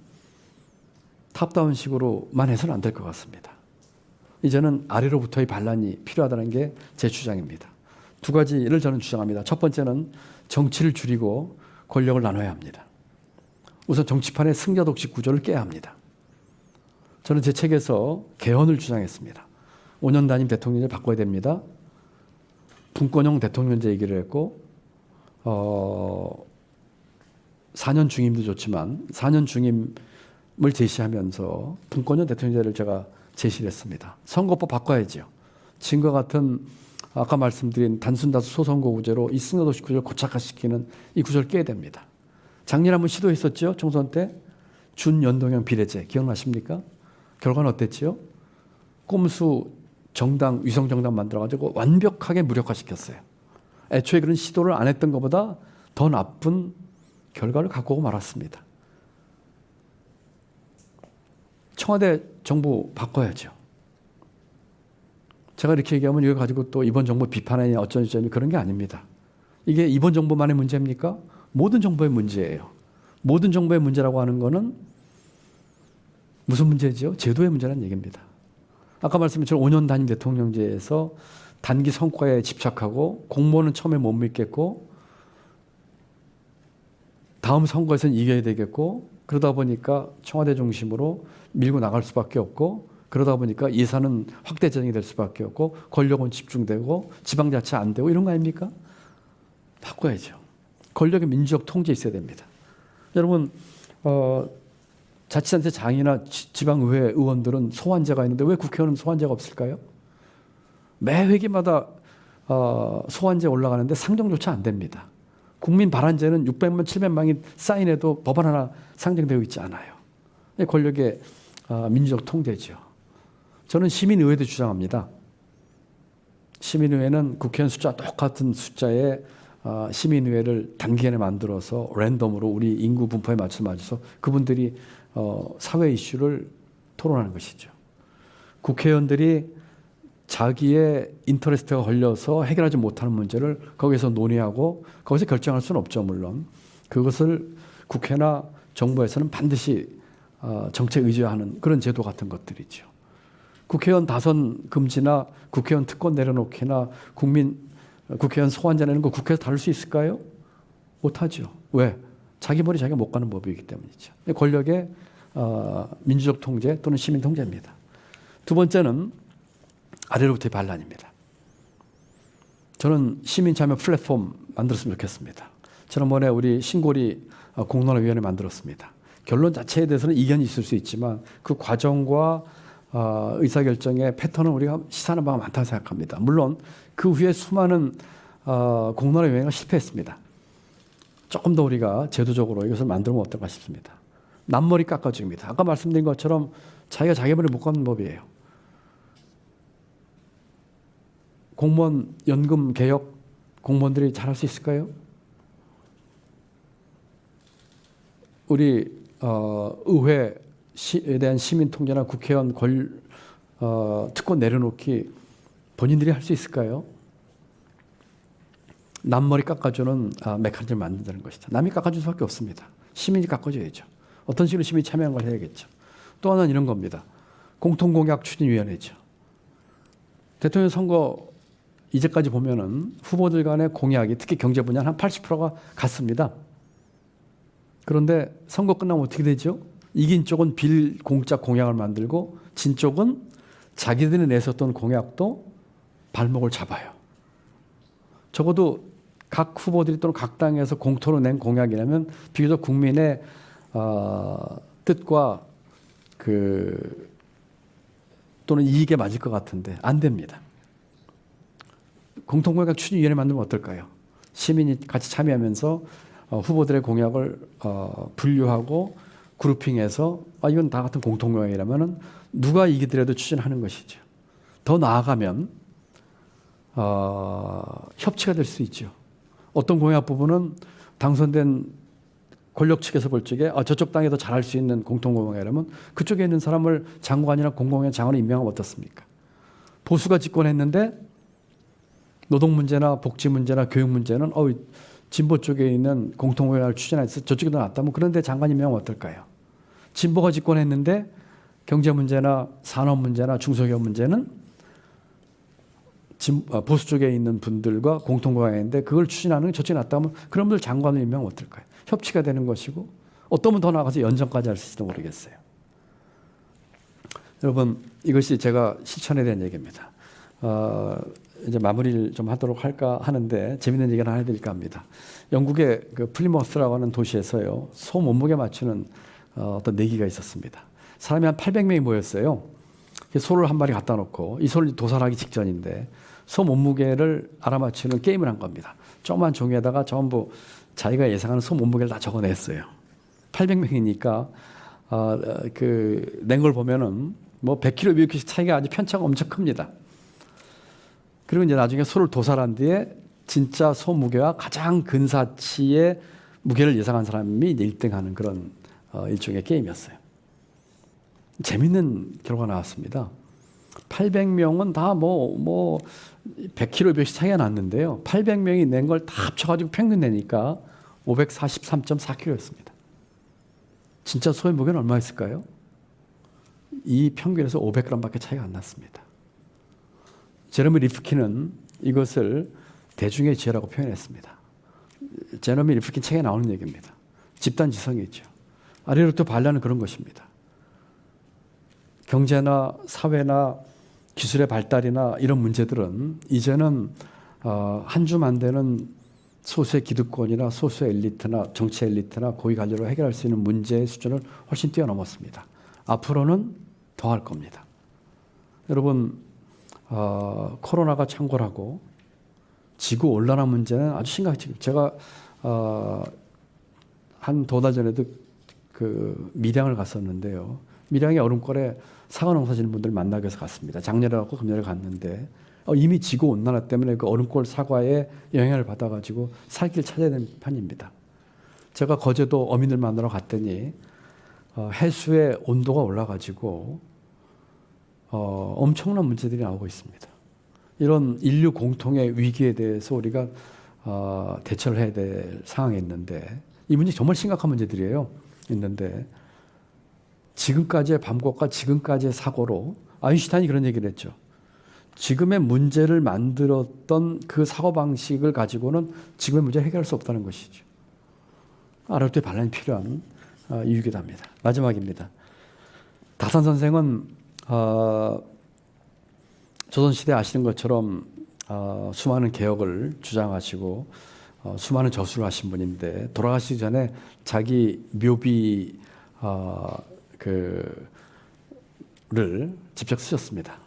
탑다운식으로만 해서는 안 될 것 같습니다. 이제는 아래로부터의 반란이 필요하다는 게 제 주장입니다. 두 가지를 저는 주장합니다. 첫 번째는 정치를 줄이고 권력을 나눠야 합니다. 우선 정치판의 승자독식 구조를 깨야 합니다. 저는 제 책에서 개헌을 주장했습니다. 5년 단임 대통령을 바꿔야 됩니다. 분권형 대통령제 얘기를 했고 4년 중임도 좋지만 4년 중임을 제시하면서 분권형 대통령제를 제가 제시를 했습니다. 선거법 바꿔야죠. 지금과 같은 아까 말씀드린 단순다수 소선거구제로 이 승자도시 구조를 고착화시키는 이 구조를 깨야 됩니다. 작년에 한번 시도했었죠. 총선 때 준연동형 비례제 기억나십니까? 결과는 어땠지요? 꼼수 정당, 위성정당 만들어가지고 완벽하게 무력화시켰어요. 애초에 그런 시도를 안 했던 것보다 더 나쁜 결과를 갖고 오고 말았습니다. 청와대 정부 바꿔야죠. 제가 이렇게 얘기하면 이거 가지고 또 이번 정부 비판하냐 어쩌니 그런 게 아닙니다. 이게 이번 정부만의 문제입니까? 모든 정부의 문제예요. 모든 정부의 문제라고 하는 거는 무슨 문제죠? 제도의 문제라는 얘기입니다. 아까 말씀드린 5년 단임 대통령제에서 단기 성과에 집착하고 공무원은 처음에 못 믿겠고 다음 선거에서는 이겨야 되겠고 그러다 보니까 청와대 중심으로 밀고 나갈 수밖에 없고 그러다 보니까 예산은 확대 재정이 될 수밖에 없고 권력은 집중되고 지방자치 안 되고 이런 거 아닙니까? 바꿔야죠. 권력의 민주적 통제 있어야 됩니다. 여러분 자치단체 장이나 지방의회 의원들은 소환제가 있는데 왜 국회의원은 소환제가 없을까요? 매 회기마다 소환제 올라가는데 상정조차 안 됩니다. 국민 발안제는 600만 700만이 사인해도 법안 하나 상정되어 있지 않아요. 권력의 민주적 통제죠. 저는 시민의회도 주장합니다. 시민의회는 국회의원 숫자 똑같은 숫자의 시민의회를 단기간에 만들어서 랜덤으로 우리 인구 분포에 맞춰서 그분들이 사회 이슈를 토론하는 것이죠. 국회의원들이 자기의 인터레스트가 걸려서 해결하지 못하는 문제를 거기서 논의하고 거기서 결정할 수는 없죠. 물론 그것을 국회나 정부에서는 반드시 정책 의지화하는 그런 제도 같은 것들이죠. 국회의원 다선 금지나 국회의원 특권 내려놓기나 국회의원 소환제 내는 거 국회에서 다룰 수 있을까요? 못하죠. 왜? 자기 머리 자기가 못 가는 법이기 때문이죠. 권력의 민주적 통제 또는 시민 통제입니다. 두 번째는 아래로부터의 반란입니다. 저는 시민 참여 플랫폼 만들었으면 좋겠습니다. 지난번에 우리 신고리 공론화위원회 만들었습니다. 결론 자체에 대해서는 이견이 있을 수 있지만 그 과정과 의사결정의 패턴은 우리가 시사하는 바가 많다고 생각합니다. 물론 그 후에 수많은 공론화위원회가 실패했습니다. 조금 더 우리가 제도적으로 이것을 만들면 어떨까 싶습니다. 남머리 깎아줍니다. 아까 말씀드린 것처럼 자기가 자기 머리 못 감는 법이에요. 공무원 연금 개혁 공무원들이 잘할 수 있을까요? 우리 의회에 대한 시민 통제나 국회의원 특권 내려놓기 본인들이 할 수 있을까요? 남머리 깎아주는 메커니즘을 만든다는 것이죠. 남이 깎아줄 수밖에 없습니다. 시민이 깎아줘야죠. 어떤 식으로 시민이 참여한 걸 해야겠죠. 또 하나는 이런 겁니다. 공통공약 추진위원회죠. 대통령 선거 이제까지 보면은 후보들 간의 공약이 특히 경제 분야는 한 80%가 같습니다. 그런데 선거 끝나면 어떻게 되죠? 이긴 쪽은 빌공짜 공약을 만들고 진 쪽은 자기들이 내섰던 공약도 발목을 잡아요. 적어도 각 후보들이 또는 각 당에서 공통으로 낸 공약이라면 비교적 국민의 뜻과 또는 이익에 맞을 것 같은데 안 됩니다. 공통공약 추진위원회 만들면 어떨까요? 시민이 같이 참여하면서 후보들의 공약을 분류하고 그룹핑해서 이건 다 같은 공통공약이라면 누가 이기더라도 추진하는 것이죠. 더 나아가면 협치가 될 수 있죠. 어떤 공약 부분은 당선된 권력 측에서 볼 적에 저쪽 당이 더 잘할 수 있는 공통공약이라면 그쪽에 있는 사람을 장관이나 공공위원 장관을 임명하면 어떻습니까? 보수가 집권했는데 노동 문제나 복지 문제나 교육 문제는 진보 쪽에 있는 공통공약을 추진해서 저쪽이 더 낫다면 그런데 장관 임명하면 어떨까요? 진보가 집권했는데 경제 문제나 산업 문제나 중소기업 문제는 보수 쪽에 있는 분들과 공통공약인데 그걸 추진하는 게 저쪽이 낫다면 그런 분들 장관을 임명하면 어떨까요? 협치가 되는 것이고 어떤 분 더 나가서 연정까지 할 수 있을지도 모르겠어요. 여러분 이것이 제가 실천에 대한 얘기입니다. 이제 마무리를 좀 하도록 할까 하는데 재밌는 얘기를 하나 해드릴까 합니다. 영국의 플리머스라고 하는 도시에서요 소 몸무게 맞추는 어떤 내기가 있었습니다. 사람이 한 800명이 모였어요. 소를 한 마리 갖다 놓고 이 소를 도살하기 직전인데 소 몸무게를 알아맞히는 게임을 한 겁니다. 조그만 종이에다가 전부 자기가 예상하는 소 몸무게를 다 적어냈어요. 800명이니까 낸 걸 보면은 뭐 100kg, 200kg씩 차이가 아주 편차가 엄청 큽니다. 그리고 이제 나중에 소를 도살한 뒤에 진짜 소 무게와 가장 근사치의 무게를 예상한 사람이 1등하는 그런 일종의 게임이었어요. 재밌는 결과가 나왔습니다. 800명은 다 100kg, 200kg 차이가 났는데요. 800명이 낸 걸 다 합쳐가지고 평균 내니까 543.4kg였습니다. 진짜 소의 무게는 얼마였을까요? 이 평균에서 500g밖에 차이가 안 났습니다. 제레미 리프킨은 이것을 대중의 지혜라고 표현했습니다. 제레미 리프킨 책에 나오는 얘기입니다. 집단지성이죠. 아리스토텔의 반란은 그런 것입니다. 경제나 사회나 기술의 발달이나 이런 문제들은 이제는 한 줌 안 되는 소수의 기득권이나 소수의 엘리트나 정치 엘리트나 고위 관료로 해결할 수 있는 문제의 수준을 훨씬 뛰어넘었습니다. 앞으로는 더 할 겁니다. 여러분, 코로나가 창궐하고 지구 온난화 문제는 아주 심각해요. 제가 한 2달 전에도 그 밀양을 갔었는데요. 밀양의 얼음골에 사과 농사 짓는 분들 만나기 위해서 갔습니다. 작년에 갔고 금년에 갔는데 이미 지구 온난화 때문에 그 얼음골 사과에 영향을 받아가지고 살 길을 찾아야 되는 판입니다. 제가 거제도 어민들 만나러 갔더니 해수의 온도가 올라가지고 엄청난 문제들이 나오고 있습니다. 이런 인류 공통의 위기에 대해서 우리가 대처를 해야 될 상황에 있는데 이 문제 정말 심각한 문제들이에요. 있는데 지금까지의 밤곡과 지금까지의 사고로 아인슈타인이 그런 얘기를 했죠. 지금의 문제를 만들었던 그 사고방식을 가지고는 지금의 문제를 해결할 수 없다는 것이죠. 아랍도의 반란이 필요한 이유기도 합니다. 마지막입니다. 다산 선생은 조선시대 아시는 것처럼 수많은 개혁을 주장하시고 수많은 저술을 하신 분인데 돌아가시기 전에 자기 묘비 를 직접 쓰셨습니다.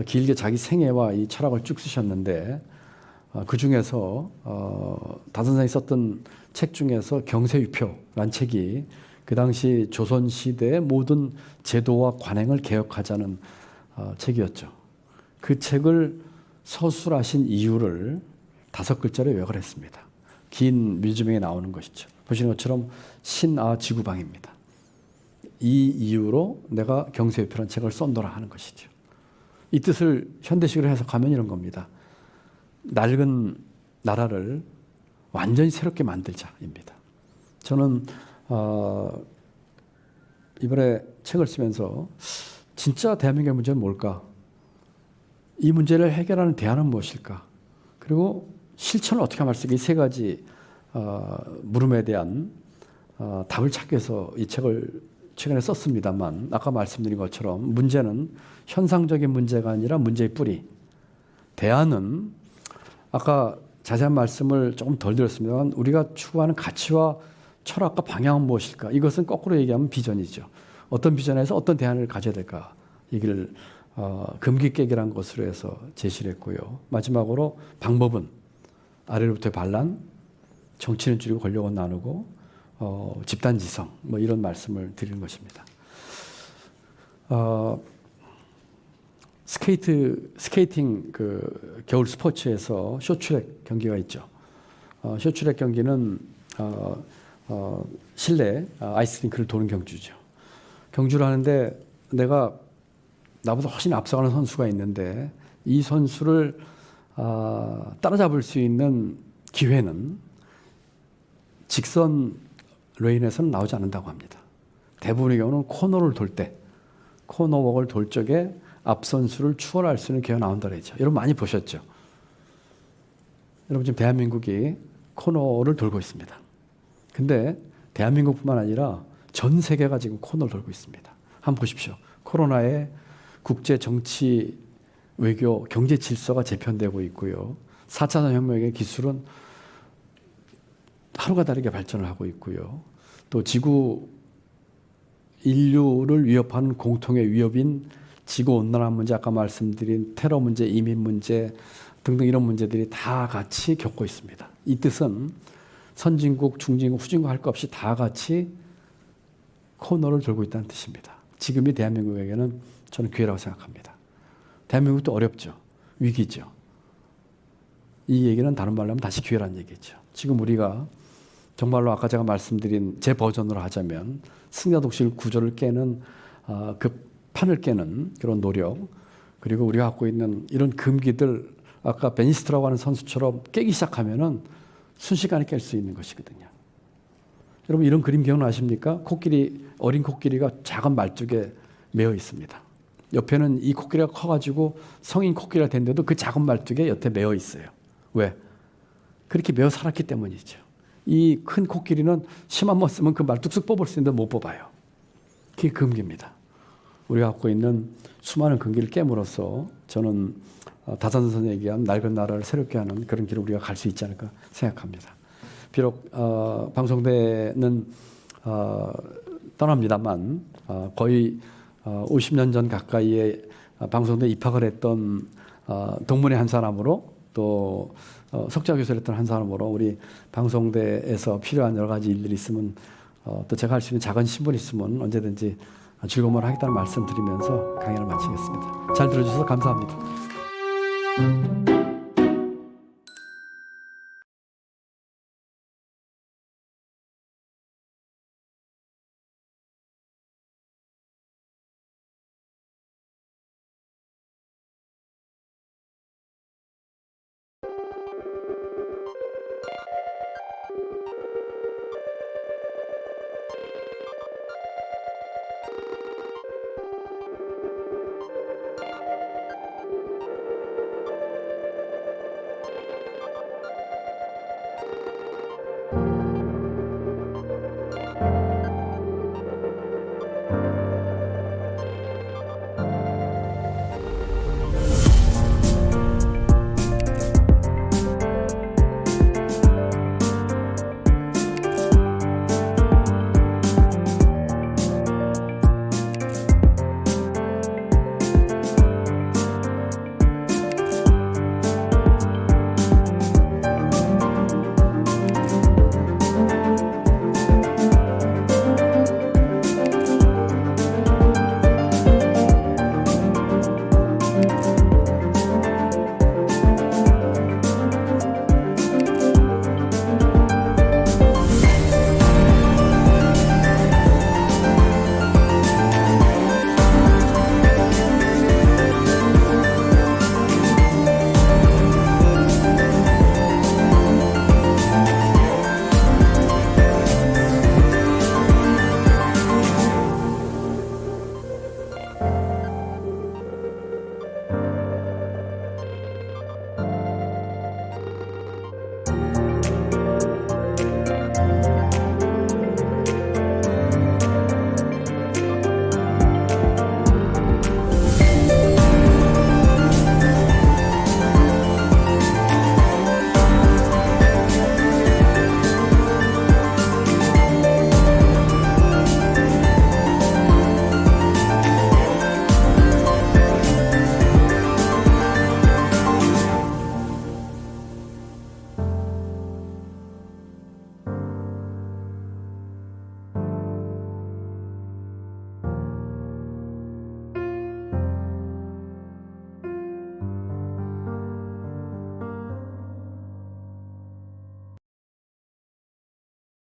길게 자기 생애와 이 철학을 쭉 쓰셨는데 그 중에서 다 선생이 썼던 책 중에서 경세유표란 책이 그 당시 조선시대의 모든 제도와 관행을 개혁하자는 책이었죠. 그 책을 서술하신 이유를 5글자로 요약을 했습니다. 긴 뮤즈명에 나오는 것이죠. 보시는 것처럼 신아 지구방입니다. 이 이유로 내가 경세유표라는 책을 썼노라 하는 것이죠. 이 뜻을 현대식으로 해석하면 이런 겁니다. 낡은 나라를 완전히 새롭게 만들자입니다. 저는 이번에 책을 쓰면서 진짜 대한민국의 문제는 뭘까? 이 문제를 해결하는 대안은 무엇일까? 그리고 실천을 어떻게 할 수 있을까? 이 3가지 물음에 대한 답을 찾기 위해서 이 책을 최근에 썼습니다만 아까 말씀드린 것처럼 문제는 현상적인 문제가 아니라 문제의 뿌리. 대안은 아까 자세한 말씀을 조금 덜 드렸습니다만 우리가 추구하는 가치와 철학과 방향은 무엇일까? 이것은 거꾸로 얘기하면 비전이죠. 어떤 비전에서 어떤 대안을 가져야 될까? 얘기를 금기깨기란 것으로 해서 제시를 했고요. 마지막으로 방법은 아래로부터의 반란, 정치는 줄이고 권력은 나누고 집단지성 뭐 이런 말씀을 드리는 것입니다. 스케이팅 그 겨울 스포츠에서 쇼트트랙 경기가 있죠. 쇼트트랙 경기는 실내 아이스링크를 도는 경주죠. 경주를 하는데 내가 나보다 훨씬 앞서가는 선수가 있는데 이 선수를 따라잡을 수 있는 기회는 직선 레인에서는 나오지 않는다고 합니다. 대부분의 경우는 코너를 돌 때, 코너웍을 돌 적에 앞 선수를 추월할 수 있는 기회가 나온다 그랬죠. 여러분 많이 보셨죠? 여러분 지금 대한민국이 코너를 돌고 있습니다. 근데 대한민국뿐만 아니라 전 세계가 지금 코너를 돌고 있습니다. 한번 보십시오. 코로나에 국제 정치, 외교, 경제 질서가 재편되고 있고요. 4차 산업혁명의 기술은 하루가 다르게 발전을 하고 있고요. 또 지구 인류를 위협하는 공통의 위협인 지구온난화 문제, 아까 말씀드린 테러 문제, 이민 문제 등등 이런 문제들이 다 같이 겪고 있습니다. 이 뜻은 선진국, 중진국, 후진국 할 것 없이 다 같이 코너를 돌고 있다는 뜻입니다. 지금이 대한민국에게는 저는 기회라고 생각합니다. 대한민국도 어렵죠. 위기죠. 이 얘기는 다른 말로 하면 다시 기회라는 얘기죠. 지금 우리가 정말로 아까 제가 말씀드린 제 버전으로 하자면 승자독실 구조를 깨는 그 판을 깨는 그런 노력, 그리고 우리가 갖고 있는 이런 금기들 아까 베니스트라고 하는 선수처럼 깨기 시작하면은 순식간에 깰 수 있는 것이거든요. 여러분 이런 그림 기억나십니까? 코끼리, 어린 코끼리가 작은 말뚝에 매어 있습니다. 옆에는 이 코끼리가 커가지고 성인 코끼리가 됐는데도 그 작은 말뚝에 여태 매어 있어요. 왜? 그렇게 매어 살았기 때문이죠. 이 큰 코끼리는 심 한번 쓰면 그 말뚝 쓱 뽑을 수 있는데 못 뽑아요. 그게 금기입니다. 우리가 갖고 있는 수많은 금기를 깨물어서 저는 다산선에 얘기한 낡은 나라를 새롭게 하는 그런 길을 우리가 갈 수 있지 않을까 생각합니다. 비록 방송대는 떠납니다만 거의 50년 전 가까이에 방송대 입학을 했던 동문의 한 사람으로 또 석좌 교수를 했던 한 사람으로 우리 방송대에서 필요한 여러 가지 일들이 있으면 또 제가 할 수 있는 작은 신분이 있으면 언제든지 즐거움을 하겠다는 말씀 드리면서 강연을 마치겠습니다. 잘 들어주셔서 감사합니다.